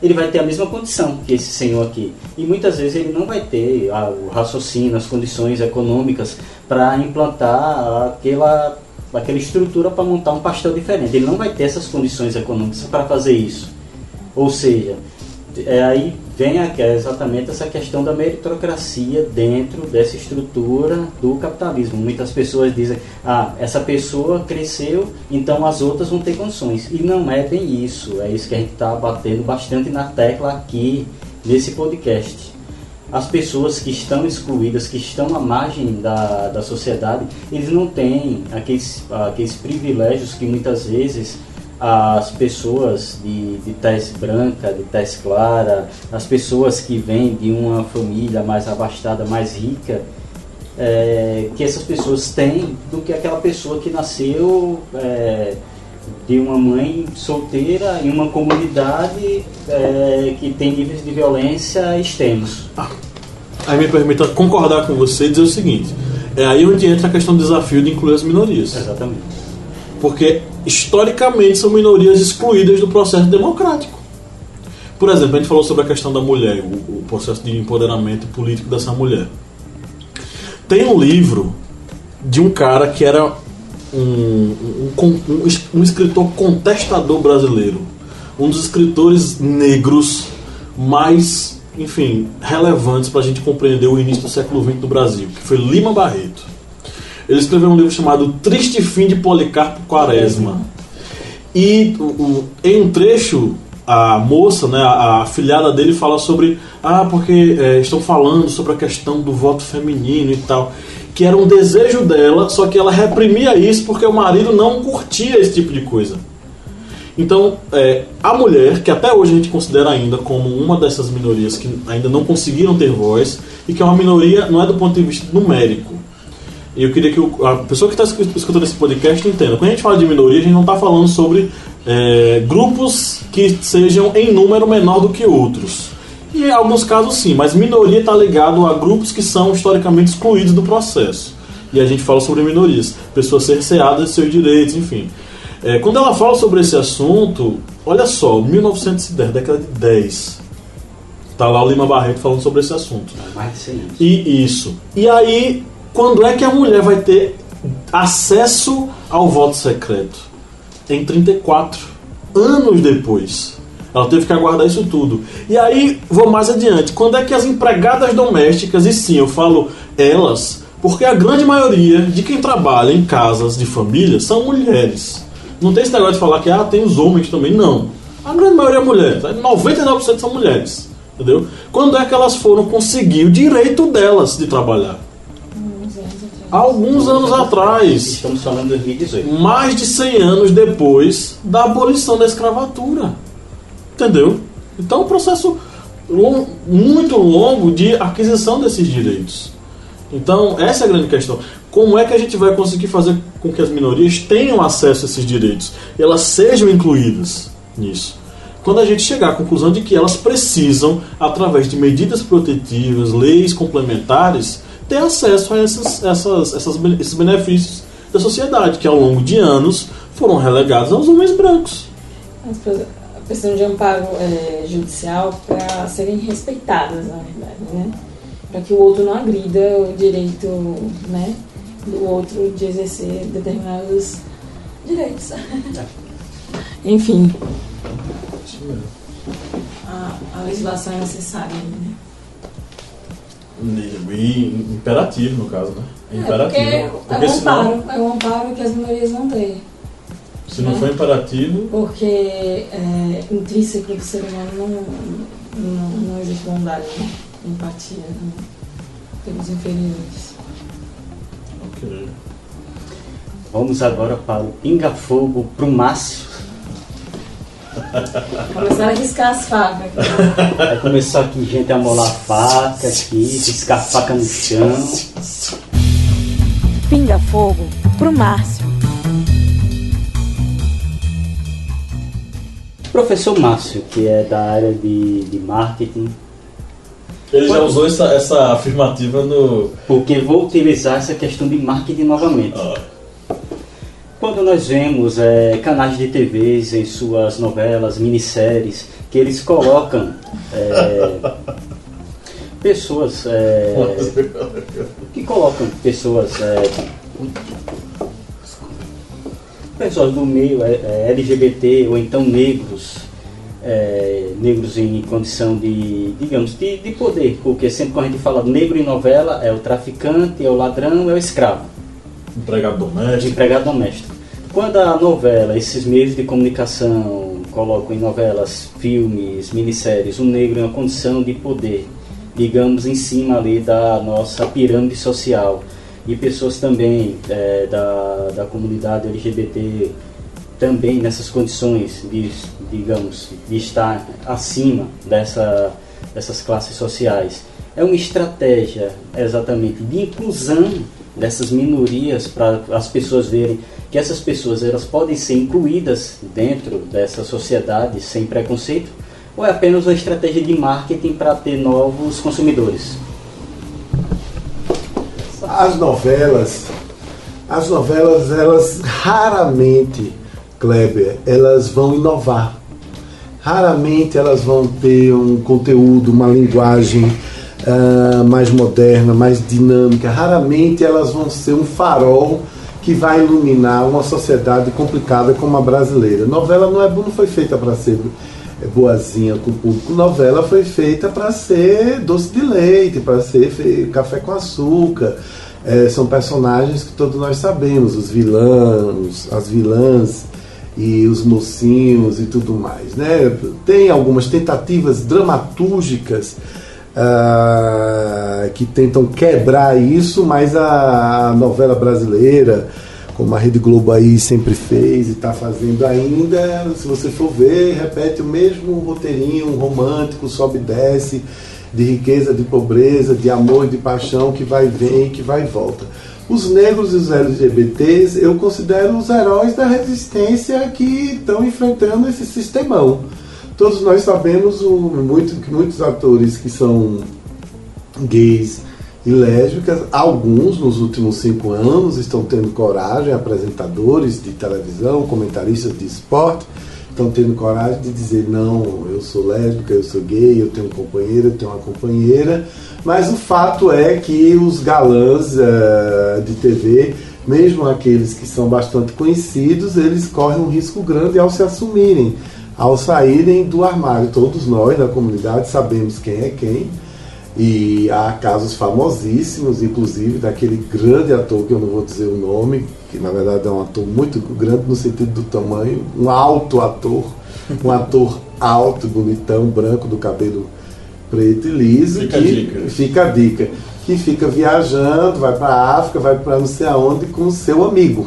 Speaker 3: ele vai ter a mesma condição que esse senhor aqui. E muitas vezes ele não vai ter o raciocínio, as condições econômicas para implantar aquela estrutura para montar um pastel diferente. Ele não vai ter essas condições econômicas para fazer isso. Ou seja, aí vem exatamente essa questão da meritocracia dentro dessa estrutura do capitalismo. Muitas pessoas dizem, essa pessoa cresceu, então as outras vão ter condições. E não é bem isso. É isso que a gente está batendo bastante na tecla aqui nesse podcast. As pessoas que estão excluídas, que estão à margem da sociedade, eles não têm aqueles privilégios que muitas vezes as pessoas de tez branca, de tez clara, as pessoas que vêm de uma família mais abastada, mais rica, que essas pessoas têm do que aquela pessoa que nasceu de uma mãe solteira em uma comunidade que tem níveis de violência extremos.
Speaker 2: Aí me permita concordar com você e dizer o seguinte, é aí onde entra a questão do desafio de incluir as minorias.
Speaker 3: Exatamente.
Speaker 2: Porque historicamente são minorias excluídas do processo democrático. Por exemplo, a gente falou sobre a questão da mulher, o processo de empoderamento político dessa mulher. Tem um livro de um cara que era um escritor contestador brasileiro, um dos escritores negros mais, relevantes para a gente compreender o início do século XX do Brasil, que foi Lima Barreto. Ele escreveu um livro chamado Triste Fim de Policarpo Quaresma. E em um trecho, a moça, a afilhada dele, fala sobre porque estão falando sobre a questão do voto feminino e tal, que era um desejo dela, só que ela reprimia isso porque o marido não curtia esse tipo de coisa. Então, a mulher, que até hoje a gente considera ainda como uma dessas minorias que ainda não conseguiram ter voz, e que é uma minoria, não é do ponto de vista numérico. E eu queria que a pessoa que está escutando esse podcast entenda. Quando a gente fala de minoria, a gente não está falando sobre grupos que sejam em número menor do que outros. E em alguns casos sim, mas minoria está ligado a grupos que são historicamente excluídos do processo. E a gente fala sobre minorias, pessoas cerceadas de seus direitos, enfim. Quando ela fala sobre esse assunto, olha só, 1910, década de 10, está lá o Lima Barreto falando sobre esse assunto.
Speaker 3: Mais de 100 anos.
Speaker 2: E isso. E aí, quando é que a mulher vai ter acesso ao voto secreto? Em 34 anos depois. Ela teve que aguardar isso tudo. E aí, vou mais adiante. Quando é que as empregadas domésticas, e sim, eu falo elas, porque a grande maioria de quem trabalha em casas de família são mulheres. Não tem esse negócio de falar que tem os homens também, não. A grande maioria é mulher, 99% são mulheres. Entendeu? Quando é que elas foram conseguir o direito delas de trabalhar?
Speaker 4: 11 anos atrás.
Speaker 2: alguns anos atrás.
Speaker 3: Estamos falando de 2018.
Speaker 2: Mais de 100 anos depois da abolição da escravatura. Entendeu? Então é um processo muito longo de aquisição desses direitos. Então essa é a grande questão. Como é que a gente vai conseguir fazer com que as minorias tenham acesso a esses direitos? E elas sejam incluídas nisso. Quando a gente chegar à conclusão de que elas precisam, através de medidas protetivas, leis complementares, ter acesso a esses benefícios da sociedade, que ao longo de anos foram relegados aos homens brancos.
Speaker 4: A questão de amparo judicial para serem respeitadas, na verdade, né? Para que o outro não agrida o direito, né, do outro de exercer determinados direitos. Enfim, a legislação é necessária, né?
Speaker 2: E imperativo, no caso, né? É imperativo.
Speaker 4: Porque é um amparo que as minorias vão ter.
Speaker 2: Se não for imperativo...
Speaker 4: Porque intrínseco do ser humano não existe bondade, né? Empatia, né? Pelos inferiores.
Speaker 2: Ok.
Speaker 3: Vamos agora para o pinga-fogo pro Márcio.
Speaker 4: Começaram a riscar as facas.
Speaker 3: Vai começar aqui gente a molar a faca aqui, riscar a faca no chão.
Speaker 6: Pinga fogo pro Márcio.
Speaker 3: Professor Márcio, que é da área de marketing.
Speaker 2: Ele já usou essa afirmativa no...
Speaker 3: Porque vou utilizar essa questão de marketing novamente. Quando nós vemos canais de TVs em suas novelas, minisséries, que eles colocam pessoas pessoas do meio LGBT ou então negros em condição de, digamos, de poder, porque sempre quando a gente fala negro em novela é o traficante, é o ladrão, é o escravo. Empregado doméstico. Quando a novela, esses meios de comunicação colocam em novelas, filmes, minisséries, o negro em uma condição de poder, digamos, em cima ali da nossa pirâmide social, e pessoas também da comunidade LGBT também nessas condições de, digamos, de estar acima dessas classes sociais. É uma estratégia exatamente de inclusão dessas minorias, para as pessoas verem que essas pessoas elas podem ser incluídas dentro dessa sociedade sem preconceito, ou é apenas uma estratégia de marketing para ter novos consumidores?
Speaker 5: As novelas, elas raramente, Kleber, elas vão inovar. Raramente elas vão ter um conteúdo, uma linguagem mais moderna, mais dinâmica. Raramente elas vão ser um farol que vai iluminar uma sociedade complicada como a brasileira. Novela não foi feita para ser boazinha com o público. Novela foi feita para ser doce de leite, para ser café com açúcar. São personagens que todos nós sabemos, os vilãs, as vilãs e os mocinhos e tudo mais, né? Tem algumas tentativas dramatúrgicas que tentam quebrar isso, mas a novela brasileira, como a Rede Globo aí sempre fez e está fazendo ainda, se você for ver, repete o mesmo roteirinho romântico, sobe e desce, de riqueza, de pobreza, de amor e de paixão, que vai vir e que vai e volta. Os negros e os LGBTs eu considero os heróis da resistência que estão enfrentando esse sistemão. Todos nós sabemos que muitos atores que são gays e lésbicas, alguns nos últimos 5 anos estão tendo coragem, apresentadores de televisão, comentaristas de esporte, estão tendo coragem de dizer: não, eu sou lésbica, eu sou gay, eu tenho um companheiro, eu tenho uma companheira. Mas o fato é que os galãs de TV, mesmo aqueles que são bastante conhecidos, eles correm um risco grande ao se assumirem, ao saírem do armário. Todos nós da comunidade sabemos quem é quem, e há casos famosíssimos, inclusive daquele grande ator, que eu não vou dizer o nome, que na verdade é um ator muito grande no sentido do tamanho, um alto ator, um ator alto, bonitão, branco, do cabelo preto e liso. Fica a dica. que fica viajando, vai para a África, vai para não sei aonde com o seu amigo.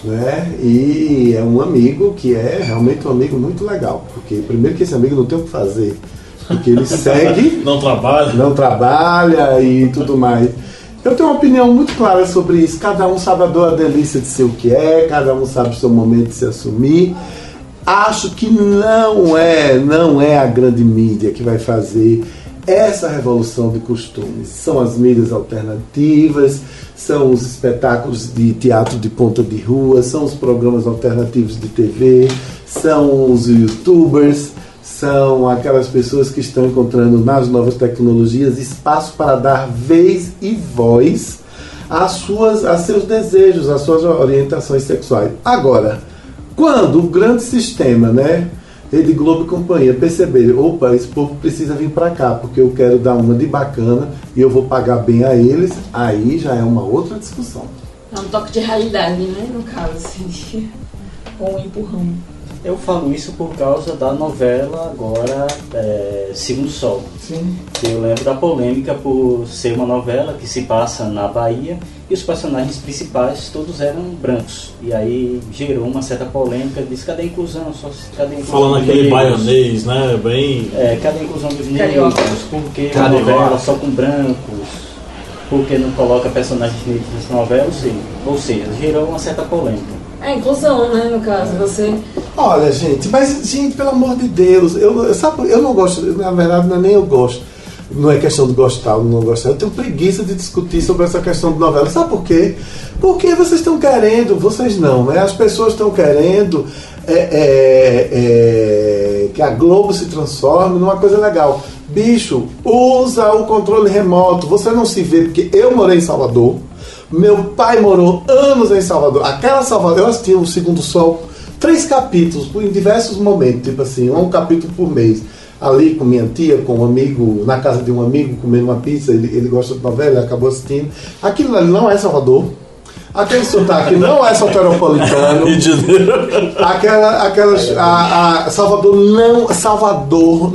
Speaker 5: Né? E é um amigo que é realmente um amigo muito legal, porque primeiro que esse amigo não tem o que fazer, porque ele segue,
Speaker 2: não
Speaker 5: trabalha e tudo mais. Eu tenho uma opinião muito clara sobre isso. Cada um sabe a delícia de ser o que é, cada um sabe o seu momento de se assumir. Acho que não é a grande mídia que vai fazer essa revolução de costumes. São as mídias alternativas, são os espetáculos de teatro de ponta de rua, são os programas alternativos de TV, são os youtubers, são aquelas pessoas que estão encontrando nas novas tecnologias espaço para dar vez e voz a seus desejos, às suas orientações sexuais. Agora, quando o grande sistema, né, Rede Globo e companhia, perceberem, opa, esse povo precisa vir para cá, porque eu quero dar uma de bacana e eu vou pagar bem a eles, aí já é uma outra discussão.
Speaker 4: É um toque de realidade, né, no caso, assim, ou um empurrão.
Speaker 3: Eu falo isso por causa da novela agora, Segundo Sol.
Speaker 5: Sim.
Speaker 3: Eu lembro da polêmica por ser uma novela que se passa na Bahia e os personagens principais todos eram brancos. E aí gerou uma certa polêmica, disse cadê a inclusão? Cadê a inclusão?
Speaker 2: Falando aquele baianês, né? Bem.
Speaker 3: Cadê a inclusão dos negros? Por que a novela só com brancos? Por que não coloca personagens negros nessa novela? Ou seja, gerou uma certa polêmica.
Speaker 4: É inclusão, né, no caso, você...
Speaker 5: Olha, gente, pelo amor de Deus, eu não gosto, na verdade não é nem eu gosto, não é questão de gostar ou não gostar, eu tenho preguiça de discutir sobre essa questão de novela. Sabe por quê? Porque vocês estão querendo, vocês não, né? As pessoas estão querendo que a Globo se transforme numa coisa legal. Bicho, usa o controle remoto, você não se vê, porque eu morei em Salvador, meu pai morou anos em Salvador. Aquela Salvador, eu assisti o Segundo Sol, 3 capítulos, em diversos momentos, tipo assim, um capítulo por mês. Ali com minha tia, com um amigo, na casa de um amigo, comendo uma pizza, ele gosta de novela, ele acabou assistindo. Aquilo ali não é Salvador. Aquele sotaque não é soteropolitano.
Speaker 2: Rio de Janeiro.
Speaker 5: Salvador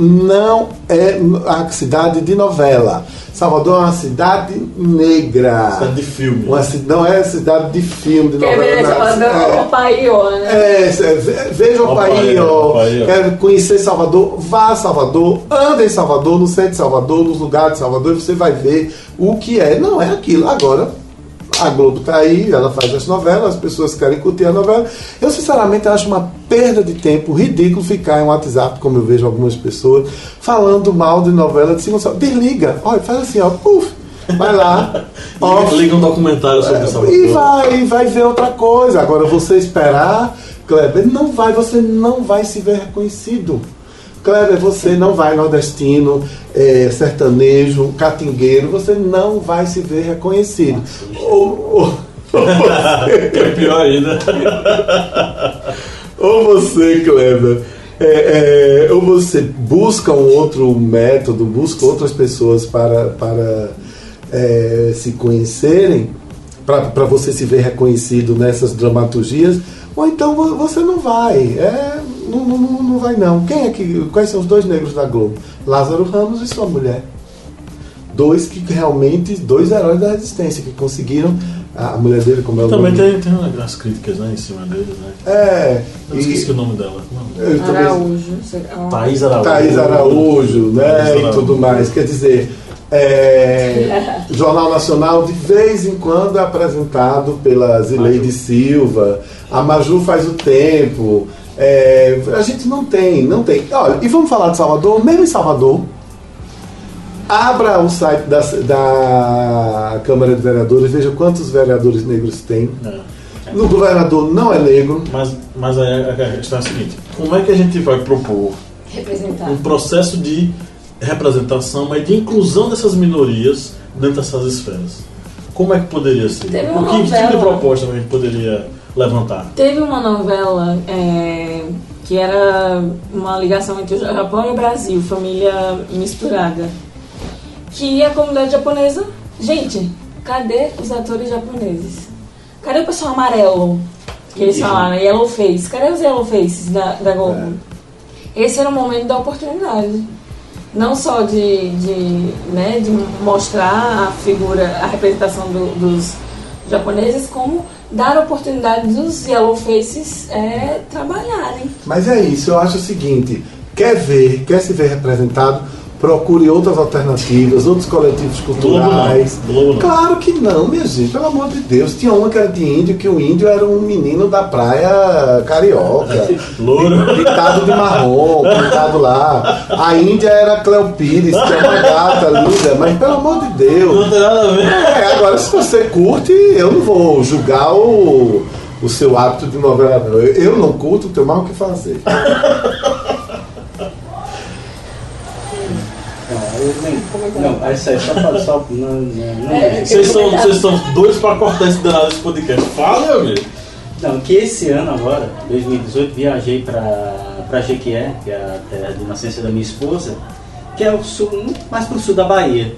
Speaker 5: não é a cidade de novela. Salvador é uma cidade negra.
Speaker 2: Cidade de filme.
Speaker 5: Não é cidade de filme, de
Speaker 4: novela. Quer ver Salvador, o Paió, né?
Speaker 5: Veja o Paió. Quer conhecer Salvador? Vá a Salvador, anda em Salvador, no centro de Salvador, nos lugares de Salvador, e você vai ver o que é. Não é aquilo. Agora, a Globo está aí, ela faz as novelas, as pessoas querem curtir a novela. Eu, sinceramente, acho uma perda de tempo ridículo ficar em um WhatsApp, como eu vejo algumas pessoas, falando mal de novela de Segundo Sol. Desliga, olha, faz assim, ó, puf, vai lá.
Speaker 2: Liga um documentário sobre essa
Speaker 5: e vai ver outra coisa. Agora, você esperar, Kleber, você não vai se ver reconhecido. Kleber, você não vai nordestino, sertanejo, catingueiro, você não vai se ver reconhecido.
Speaker 2: É pior ainda.
Speaker 5: Ou você, Kleber, ou você busca um outro método, busca outras pessoas para se conhecerem, para você se ver reconhecido nessas dramaturgias, ou então você não vai. Não vai não. Quais são os 2 negros da Globo? Lázaro Ramos e sua mulher. 2 heróis da resistência que conseguiram. A mulher dele, como é o
Speaker 2: também
Speaker 5: nome?
Speaker 2: tem umas críticas, né, em cima dele, né? Eu esqueci o nome dela.
Speaker 4: Araújo.
Speaker 2: Thaís
Speaker 5: Araújo, né? E tudo mais. Quer dizer, Jornal Nacional de vez em quando é apresentado pela Zileide Silva. A Maju Faz o Tempo. A gente não tem. Olha, e vamos falar de Salvador, mesmo em Salvador, abra o site da Câmara de Vereadores e veja quantos vereadores negros tem. O governador não é negro.
Speaker 2: Mas a questão é a seguinte: como é que a gente vai propor um processo de representação, mas de inclusão dessas minorias dentro dessas esferas? Como é que poderia ser? Que tipo de proposta a gente poderia levantar?
Speaker 4: Teve uma novela que era uma ligação entre o Japão e o Brasil, família misturada, que a comunidade japonesa... Gente, cadê os atores japoneses? Cadê o pessoal amarelo? Que eles falaram, Yellow Face. Cadê os Yellow Faces da Globo? Esse era o momento da oportunidade. não só de mostrar a figura, a representação dos japoneses, como dar oportunidade dos Yellow Faces trabalharem.
Speaker 5: Mas é isso, eu acho o seguinte, quer se ver representado, procure outras alternativas, outros coletivos culturais.
Speaker 2: Globo não.
Speaker 5: Claro que não, minha gente, pelo amor de Deus. Tinha uma que era de índio, que o índio era um menino da praia carioca.
Speaker 2: Louro.
Speaker 5: Pintado de marrom, pintado lá. A Índia era Cleo Pires, que é uma gata linda, mas pelo amor de Deus.
Speaker 2: Não tem nada a ver.
Speaker 5: Agora, se você curte, eu não vou julgar o seu hábito de novela. Não. Eu não curto, tenho mais o que fazer.
Speaker 3: Não, essa aí só
Speaker 2: Vocês são dois pra cortar esse danado desse podcast. Fala, meu amigo.
Speaker 3: Não, que esse ano agora, 2018, viajei para Jequié, que é a terra de nascença da minha esposa, que é o sul, muito mais pro sul da Bahia.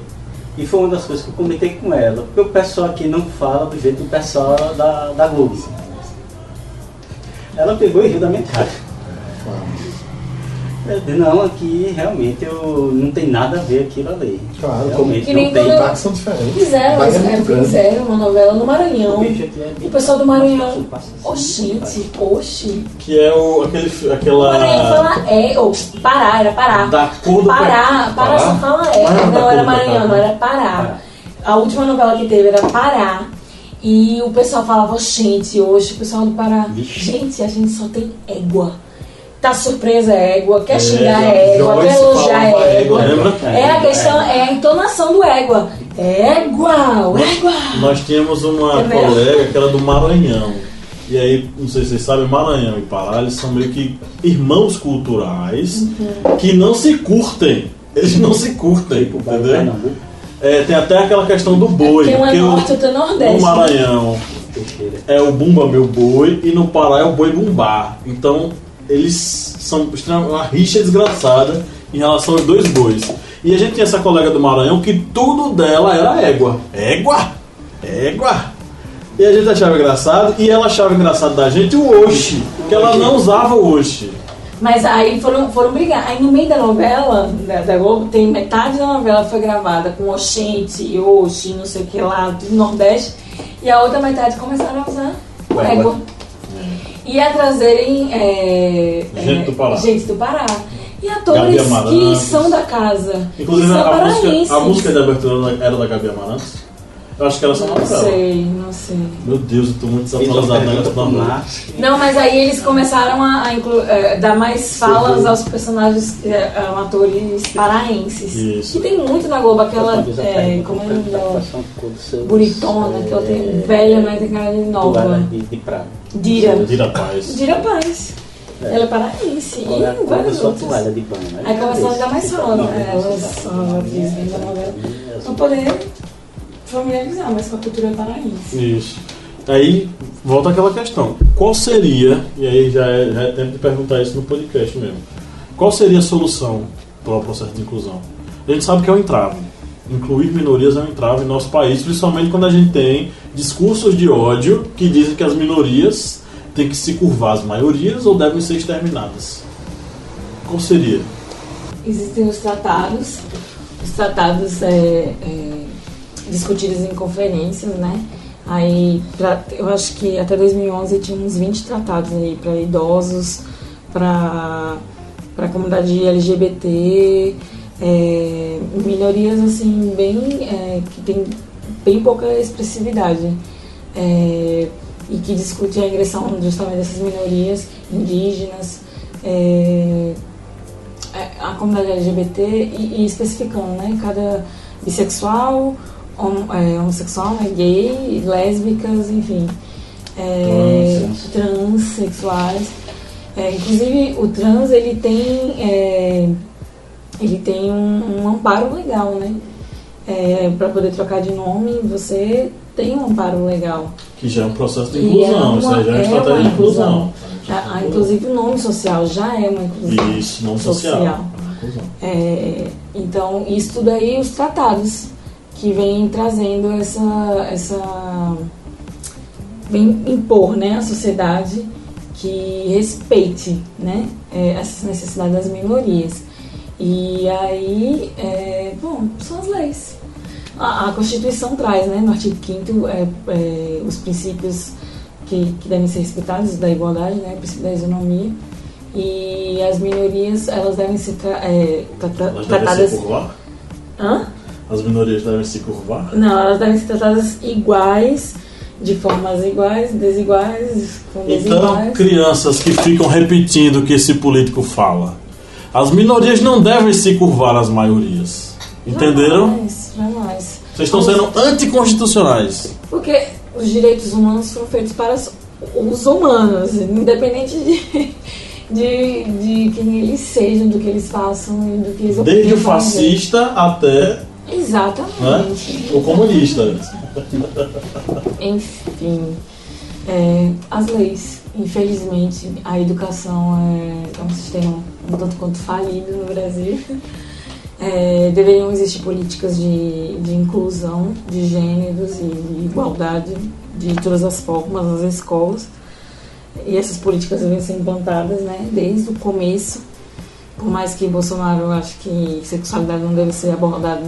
Speaker 3: E foi uma das coisas que eu comentei com ela, porque o pessoal aqui não fala do jeito do pessoal da Globo. Ela pegou e riu da minha cara. Eu disse, não, aqui realmente não tem nada a ver aquilo ali.
Speaker 5: Claro,
Speaker 3: realmente
Speaker 4: que nem
Speaker 3: não tem.
Speaker 4: quando
Speaker 5: Impactos são diferentes.
Speaker 4: Fizeram uma novela no Maranhão. O pessoal do Maranhão, oxi.
Speaker 2: Que é
Speaker 4: O Maranhão fala Pará, era Pará.
Speaker 2: Da cor do
Speaker 4: Pará só fala não era Maranhão, não era Pará. A última novela que teve era Pará. E o pessoal falava, hoje o pessoal do Pará, gente, a gente só tem égua. Tá surpresa é égua, quer xingar é égua, quer elogiar é égua. É a questão, é a entonação do égua. Égua.
Speaker 2: Nós tínhamos uma colega que era do Maranhão. E aí, não sei se vocês sabem, Maranhão e Pará, eles são meio que irmãos culturais que não se curtem. Eles não se curtem, entendeu? Tem até aquela questão do boi.
Speaker 4: Tem uma norte e outra nordeste.
Speaker 2: No Maranhão é o Bumba Meu Boi e no Pará é o Boi Bumbá. Então, eles são uma rixa desgraçada em relação aos dois bois. E a gente tinha essa colega do Maranhão que tudo dela era égua. Égua! E a gente achava engraçado, e ela achava engraçado da gente o oxi, que ela não usava o oxi.
Speaker 4: Mas aí foram brigar. Aí no meio da novela, da Globo, tem metade da novela foi gravada com oxente, oxi, não sei o que lá, do Nordeste, e a outra metade começaram a usar o égua. E a trazerem gente do Pará. E atores que são da casa.
Speaker 2: Inclusive,
Speaker 4: que são
Speaker 2: a música de abertura era da Gabi Amarantos. Eu acho que ela só não
Speaker 4: sei.
Speaker 2: Meu Deus, eu tô muito desatualizado na negócio do amor.
Speaker 4: Não, mas aí eles começaram a dar mais falas aos personagens, atores paraenses.
Speaker 2: Isso.
Speaker 4: Que tem muito na Globo, aquela, como é o nome dela? Buritona, que ela tem velha, mas tem cara de nova. Dira Paz. Ela é paraense. E várias outras. Aí começaram a dar mais fala, elas são atrizes da novela. Pra poder familiarizar mais com a cultura paraense.
Speaker 2: Isso. Aí volta aquela questão. Qual seria, e aí já é tempo de perguntar isso no podcast mesmo, qual seria a solução para o processo de inclusão? A gente sabe que é um entrave. Incluir minorias é um entrave em nosso país, principalmente quando a gente tem discursos de ódio que dizem que as minorias têm que se curvar às maiorias ou devem ser exterminadas. Qual seria?
Speaker 4: Existem os tratados discutidos em conferências, né? Aí, eu acho que até 2011 tinha uns 20 tratados aí para idosos, para a comunidade LGBT, minorias assim que tem bem pouca expressividade, e que discute a ingressão justamente dessas minorias indígenas, a comunidade LGBT e especificando, né? Cada bissexual, homossexual, né, gay, lésbicas, enfim, transexuais. Inclusive o trans ele tem um amparo legal, né? Para poder trocar de nome, você tem um amparo legal.
Speaker 2: Que já é um processo de inclusão, isso aí já é uma estratégia de inclusão.
Speaker 4: Inclusive o nome social já é uma inclusão.
Speaker 2: Isso, nome social.
Speaker 4: Então, isso tudo aí, os tratados que vêm trazendo vem impor, né, a sociedade que respeite, né, essas necessidades das minorias. E aí, são as leis. A Constituição traz, né, no artigo 5º, os princípios que devem ser respeitados da igualdade, né, o princípio da isonomia. E as minorias, elas devem ser tratadas...
Speaker 2: Devem se curvar?
Speaker 4: Hã?
Speaker 2: As minorias devem se curvar?
Speaker 4: Não, elas devem ser tratadas iguais, de formas iguais, desiguais, com desiguais.
Speaker 2: Então, crianças que ficam repetindo o que esse político fala. As minorias não devem se curvar às maiorias. Entenderam?
Speaker 4: Jamais.
Speaker 2: Vocês estão sendo anticonstitucionais.
Speaker 4: Porque os direitos humanos foram feitos para os humanos, independente de quem eles sejam, do que eles façam e do que eles opinem.
Speaker 2: Desde o fascista até...
Speaker 4: Exatamente.
Speaker 2: Né? O comunista.
Speaker 4: Enfim, as leis. Infelizmente, a educação é um sistema um tanto quanto falido no Brasil. Deveriam existir políticas de inclusão de gêneros e de igualdade de todas as formas nas escolas. E essas políticas devem ser implantadas, né, desde o começo. Por mais que Bolsonaro ache que sexualidade não deve ser abordada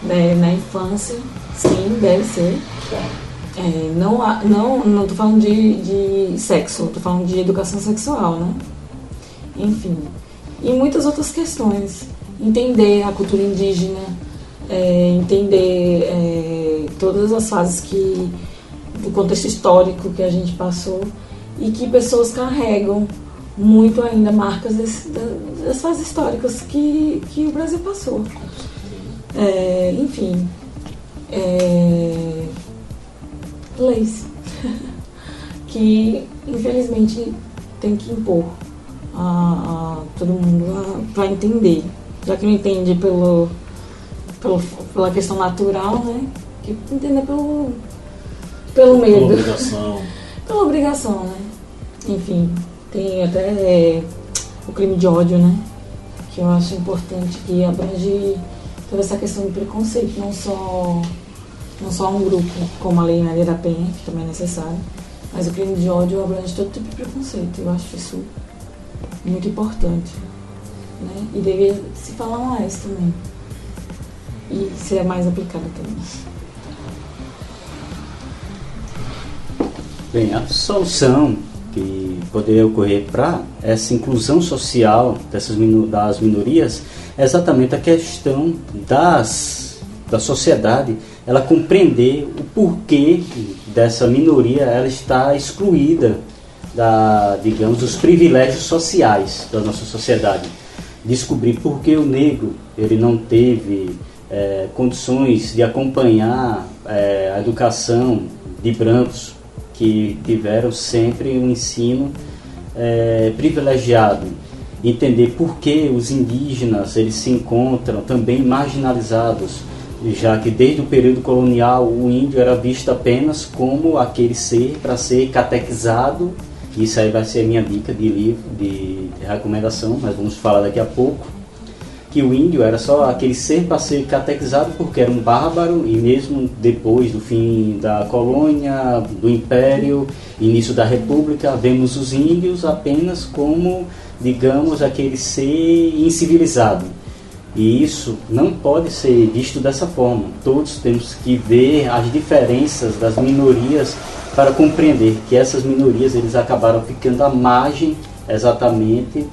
Speaker 4: na infância, sim, deve ser. Não estou falando de sexo, estou falando de educação sexual, né? Enfim. E muitas outras questões. Entender a cultura indígena, entender todas as fases do contexto histórico que a gente passou e que pessoas carregam muito ainda marcas das fases históricas que o Brasil passou. Enfim, leis que infelizmente tem que impor a todo mundo para entender, já que não entende pela questão natural, né? Que entender pelo medo, pela obrigação, né? Enfim, tem até o crime de ódio, né? Que eu acho importante, que abrange toda essa questão de preconceito, não só um grupo, como a Lei Maria da Penha, que também é necessário, mas o crime de ódio abrange todo tipo de preconceito. Eu acho isso muito importante, né? E deveria se falar mais também, e ser mais aplicado também.
Speaker 3: Bem, a solução que poderia ocorrer para essa inclusão social das minorias é exatamente a questão da sociedade, ela compreender o porquê dessa minoria ela está excluída dos privilégios sociais da nossa sociedade. Descobrir por que o negro ele não teve condições de acompanhar a educação de brancos, que tiveram sempre um ensino privilegiado. Entender por que os indígenas eles se encontram também marginalizados, já que desde o período colonial o índio era visto apenas como aquele ser para ser catequizado. Isso aí vai ser a minha dica de livro, de recomendação, mas vamos falar daqui a pouco. Que o índio era só aquele ser para ser catequizado porque era um bárbaro, e mesmo depois do fim da colônia, do império, início da república, vemos os índios apenas como, digamos, aquele ser incivilizado. E isso não pode ser visto dessa forma. Todos temos que ver as diferenças das minorias para compreender que essas minorias eles acabaram ficando à margem exatamente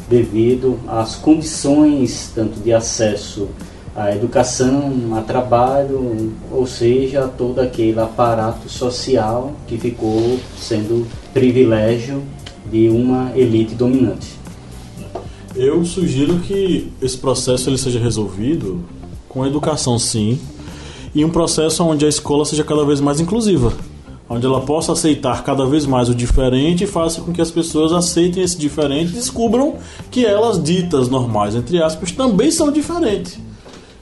Speaker 3: devido às condições tanto de acesso à educação, a trabalho, ou seja, todo aquele aparato social que ficou sendo privilégio de uma elite dominante.
Speaker 2: Eu sugiro que esse processo ele seja resolvido com educação, sim, e um processo onde a escola seja cada vez mais inclusiva, onde ela possa aceitar cada vez mais o diferente e faça com que as pessoas aceitem esse diferente e descubram que elas, ditas normais, entre aspas, também são diferentes.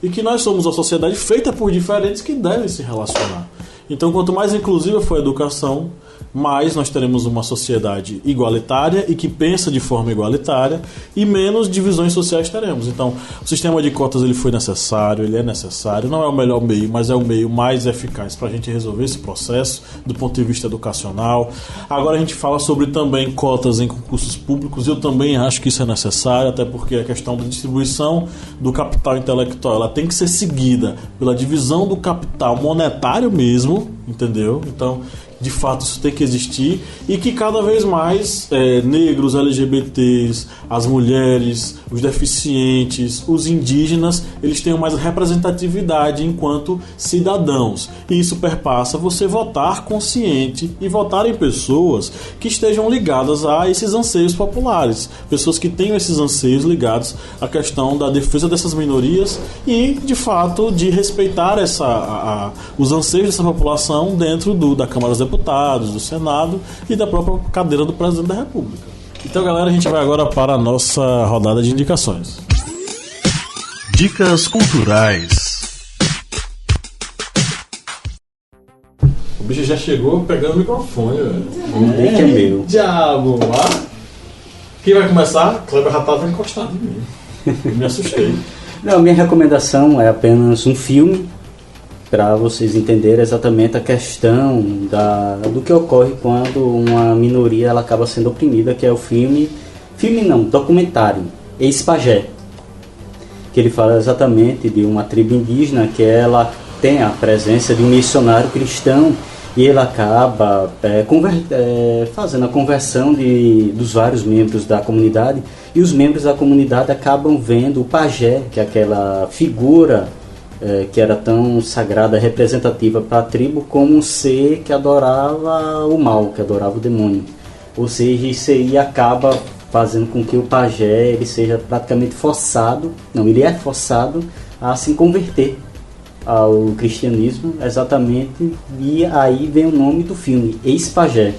Speaker 2: E que nós somos uma sociedade feita por diferentes que devem se relacionar. Então, quanto mais inclusiva for a educação, mais nós teremos uma sociedade igualitária e que pensa de forma igualitária, e menos divisões sociais teremos. Então, o sistema de cotas ele foi necessário, ele é necessário, não é o melhor meio, mas é o meio mais eficaz para a gente resolver esse processo do ponto de vista educacional. Agora a gente fala sobre também cotas em concursos públicos. Eu também acho que isso é necessário, até porque a questão da distribuição do capital intelectual ela tem que ser seguida pela divisão do capital monetário mesmo, entendeu? Então, de fato, isso tem que existir, e que cada vez mais negros, LGBTs, as mulheres, os deficientes, os indígenas, eles tenham mais representatividade enquanto cidadãos. E isso perpassa você votar consciente e votar em pessoas que estejam ligadas a esses anseios populares, pessoas que tenham esses anseios ligados à questão da defesa dessas minorias e, de fato, de respeitar os anseios dessa população dentro da Câmara dos Deputados, do Senado e da própria cadeira do Presidente da República. Então, galera, a gente vai agora para a nossa rodada de indicações.
Speaker 1: Dicas culturais.
Speaker 2: O bicho já chegou pegando o microfone, velho.
Speaker 3: Que é meu.
Speaker 2: Diabo, lá. Quem vai começar? Kleber já estava encostado em mim. Eu me assustei.
Speaker 3: Não, minha recomendação é apenas um filme, para vocês entenderem exatamente a questão do que ocorre quando uma minoria ela acaba sendo oprimida, que é o documentário Ex-Pajé, que ele fala exatamente de uma tribo indígena que ela tem a presença de um missionário cristão, e ele acaba fazendo a conversão dos vários membros da comunidade, e os membros da comunidade acabam vendo o pajé, que é aquela figura que era tão sagrada, representativa para a tribo, como um ser que adorava o mal, que adorava o demônio. Ou seja, isso aí acaba fazendo com que o pajé ele seja praticamente forçado a se converter ao cristianismo, exatamente, e aí vem o nome do filme, Ex-Pajé.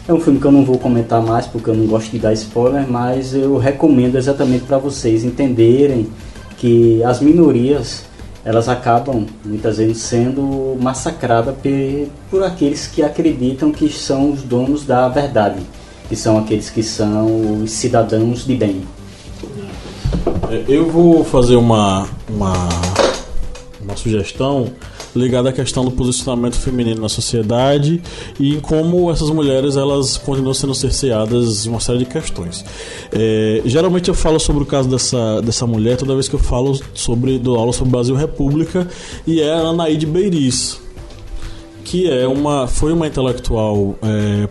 Speaker 3: É um filme que eu não vou comentar mais porque eu não gosto de dar spoiler, mas eu recomendo exatamente para vocês entenderem que as minorias elas acabam muitas vezes sendo massacradas por aqueles que acreditam que são os donos da verdade, que são aqueles que são os cidadãos de bem.
Speaker 2: Eu vou fazer uma sugestão ligada à questão do posicionamento feminino na sociedade e em como essas mulheres elas continuam sendo cerceadas em uma série de questões. Geralmente eu falo sobre o caso dessa mulher toda vez que eu dou aula sobre Brasil República, e é a Anaíde Beiriz, que foi uma intelectual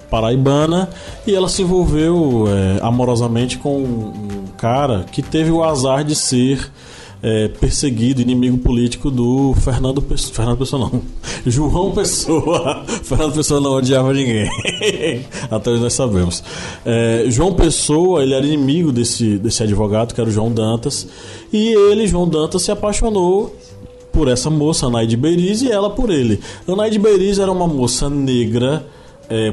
Speaker 2: paraibana, e ela se envolveu amorosamente com um cara que teve o azar de ser perseguido, inimigo político do Fernando Pessoa não, João Pessoa. Fernando Pessoa não odiava ninguém. Até hoje nós sabemos. João Pessoa, ele era inimigo desse advogado, que era o João Dantas, e João Dantas, se apaixonou por essa moça, Anaíde Beiriz, e ela por ele. Anaíde Beiriz era uma moça negra,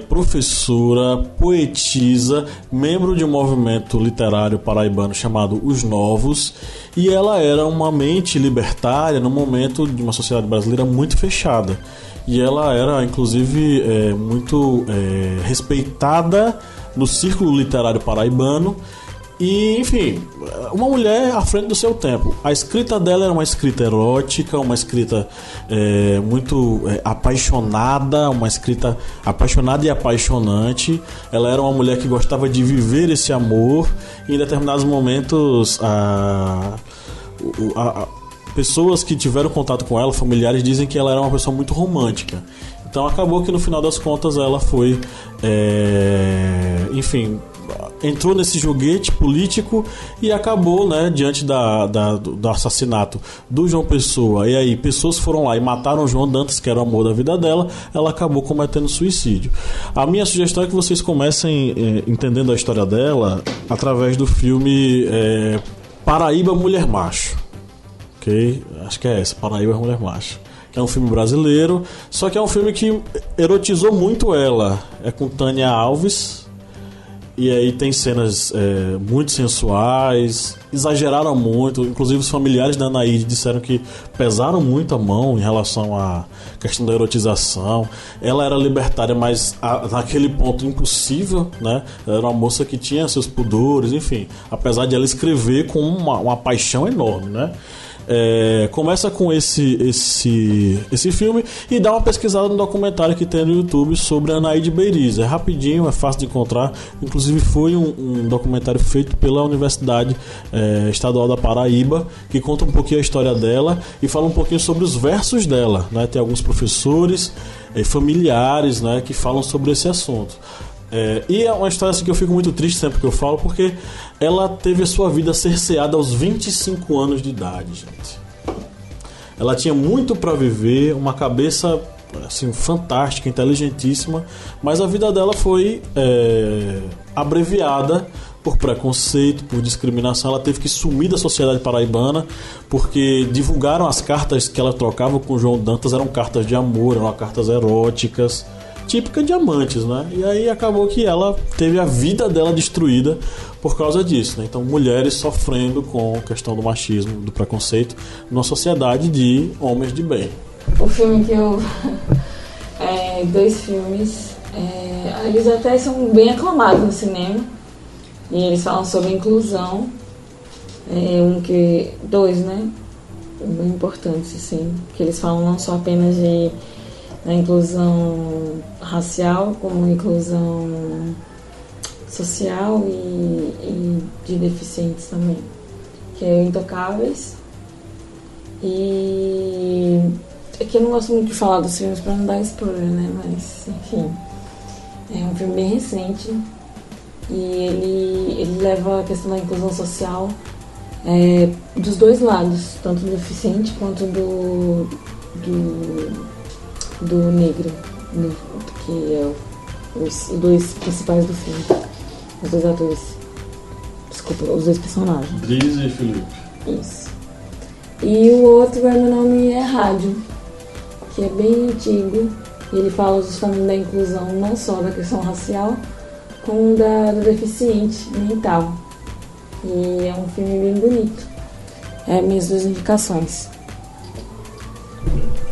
Speaker 2: professora, poetisa, membro de um movimento literário paraibano chamado Os Novos, e ela era uma mente libertária no momento de uma sociedade brasileira muito fechada, e ela era inclusive muito respeitada no círculo literário paraibano. E, enfim, uma mulher à frente do seu tempo. A escrita dela era uma escrita erótica, uma escrita muito apaixonada, uma escrita apaixonada e apaixonante. Ela era uma mulher que gostava de viver esse amor, e em determinados momentos pessoas que tiveram contato com ela, familiares, dizem que ela era uma pessoa muito romântica. Então acabou que no final das contas ela foi, enfim, entrou nesse joguete político e acabou, diante do assassinato do João Pessoa, e aí pessoas foram lá e mataram o João Dantas, que era o amor da vida dela, ela acabou cometendo suicídio. A minha sugestão é que vocês comecem entendendo a história dela através do filme Paraíba Mulher Macho. Ok? Acho que é essa, Paraíba Mulher Macho. É um filme brasileiro, só que é um filme que erotizou muito ela. É com Tânia Alves. E aí tem cenas muito sensuais, exageraram muito, inclusive os familiares da Anaíde disseram que pesaram muito a mão em relação à questão da erotização. Ela era libertária, mas naquele ponto impossível, né? Ela era uma moça que tinha seus pudores, enfim, apesar de ela escrever com uma paixão enorme, né? Começa com esse filme e dá uma pesquisada no documentário que tem no YouTube sobre a Anaíde Beiriz. É rapidinho, é fácil de encontrar. Inclusive foi um documentário feito pela Universidade Estadual da Paraíba, que conta um pouquinho a história dela e fala um pouquinho sobre os versos dela, né? Tem alguns professores e familiares, né, que falam sobre esse assunto. E é uma história assim que eu fico muito triste sempre que eu falo, porque ela teve a sua vida cerceada aos 25 anos de idade, gente. Ela tinha muito para viver, uma cabeça assim, fantástica, inteligentíssima, mas a vida dela foi abreviada por preconceito, por discriminação. Ela teve que sumir da sociedade paraibana porque divulgaram as cartas que ela trocava com o João Dantas, eram cartas de amor, eram cartas eróticas, típica de amantes, né? E aí acabou que ela teve a vida dela destruída por causa disso, né? Então, mulheres sofrendo com a questão do machismo, do preconceito, numa sociedade de homens de bem.
Speaker 4: O filme que eu... dois filmes, eles até são bem aclamados no cinema, e eles falam sobre inclusão, dois, né? Bem importantes, assim, que eles falam não só apenas da inclusão racial, como inclusão social e de deficientes também, que é Intocáveis. E é que eu não gosto muito de falar dos filmes para não dar spoiler, né? Mas, enfim, é um filme bem recente e ele leva a questão da inclusão social dos dois lados, tanto do deficiente quanto do negro, que é os dois principais do filme, os dois atores, desculpa, os dois personagens,
Speaker 2: Driz e Felipe.
Speaker 4: Isso. E o outro, Meu Nome é Rádio, que é bem antigo, e ele fala justamente da inclusão não só da questão racial, como do deficiente mental, e é um filme bem bonito. Minhas duas indicações.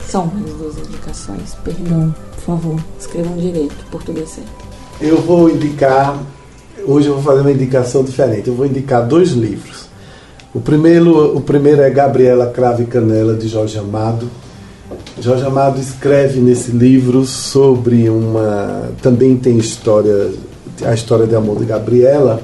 Speaker 4: São minhas duas indicações, perdão, por favor, escrevam direito, português certo.
Speaker 5: Eu vou indicar, hoje eu vou fazer uma indicação diferente, eu vou indicar dois livros. O primeiro é Gabriela Cravo e Canela, de Jorge Amado. Jorge Amado escreve nesse livro sobre também tem a história de amor de Gabriela,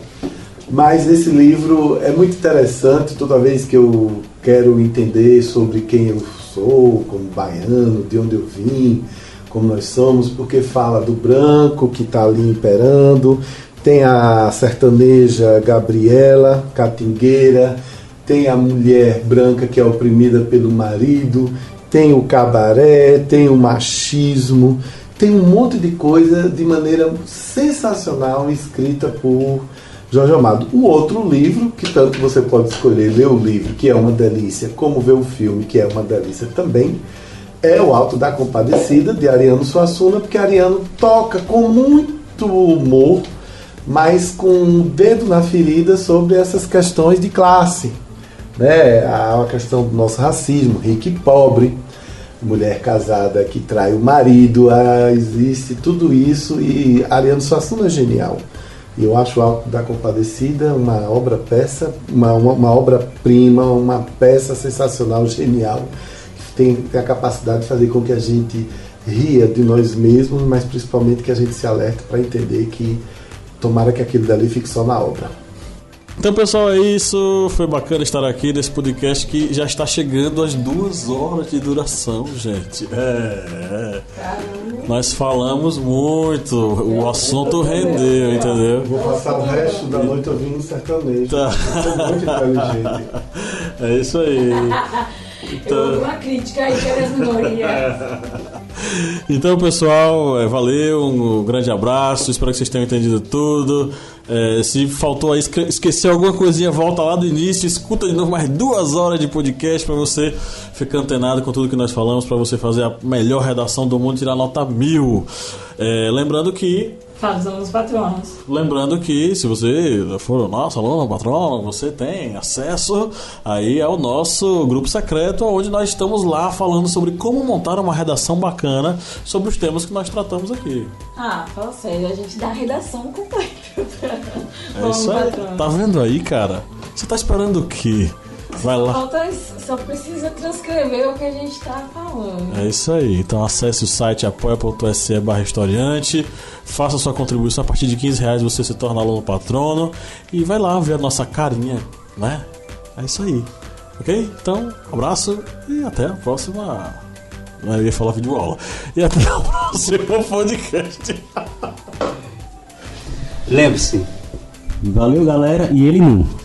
Speaker 5: mas esse livro é muito interessante toda vez que eu quero entender sobre quem eu sou, como baiano, de onde eu vim, como nós somos, porque fala do branco que está ali imperando, tem a sertaneja Gabriela, catingueira, tem a mulher branca que é oprimida pelo marido, tem o cabaré, tem o machismo, tem um monte de coisa de maneira sensacional escrita por Jorge Amado. O outro livro, que tanto você pode escolher ler o livro, que é uma delícia, como ver o filme, que é uma delícia também, é O Alto da Compadecida, de Ariano Suassuna, porque Ariano toca com muito humor, mas com um dedo na ferida sobre essas questões de classe, né? A questão do nosso racismo, rico e pobre, mulher casada que trai o marido, existe tudo isso, e Ariano Suassuna é genial. E eu acho o Alto da Compadecida uma obra-prima, uma peça sensacional, genial, que tem a capacidade de fazer com que a gente ria de nós mesmos, mas principalmente que a gente se alerte para entender que tomara que aquilo dali fique só na obra.
Speaker 2: Então, pessoal, é isso. Foi bacana estar aqui nesse podcast que já está chegando às 2 horas de duração, gente. Nós falamos muito, o assunto rendeu, entendeu?
Speaker 5: Vou passar o resto da noite ouvindo sertanejo. Tá. Muito inteligente.
Speaker 2: É isso aí.
Speaker 4: Então... Eu ouvi uma crítica aí das minorias.
Speaker 2: Então, pessoal, valeu, um grande abraço, espero que vocês tenham entendido tudo. Se faltou aí, esqueceu alguma coisinha, volta lá do início, escuta de novo mais 2 horas de podcast para você ficar antenado com tudo que nós falamos, para você fazer a melhor redação do mundo e tirar nota 1000. Lembrando que
Speaker 4: Fala dos alunos patronos.
Speaker 2: Lembrando que se você for o nosso aluno patrono, você tem acesso aí ao nosso grupo secreto, onde nós estamos lá falando sobre como montar uma redação bacana sobre os temas que nós tratamos aqui.
Speaker 4: Fala sério, a gente dá a redação completa.
Speaker 2: É isso aí. Tá vendo aí, cara? Você tá esperando o quê? Vai lá.
Speaker 4: Só precisa transcrever o que a gente tá falando.
Speaker 2: É isso aí. Então acesse o site apoia.se/historiante, faça sua contribuição a partir de R$15, você se torna aluno patrono e vai lá ver a nossa carinha, né? É isso aí. Ok? Então, abraço e até a próxima. Eu ia falar vídeo aula. E até o próximo podcast.
Speaker 3: Lembre-se. Valeu, galera. E ele não.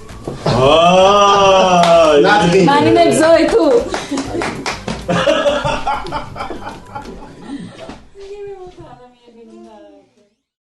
Speaker 4: Marina 18!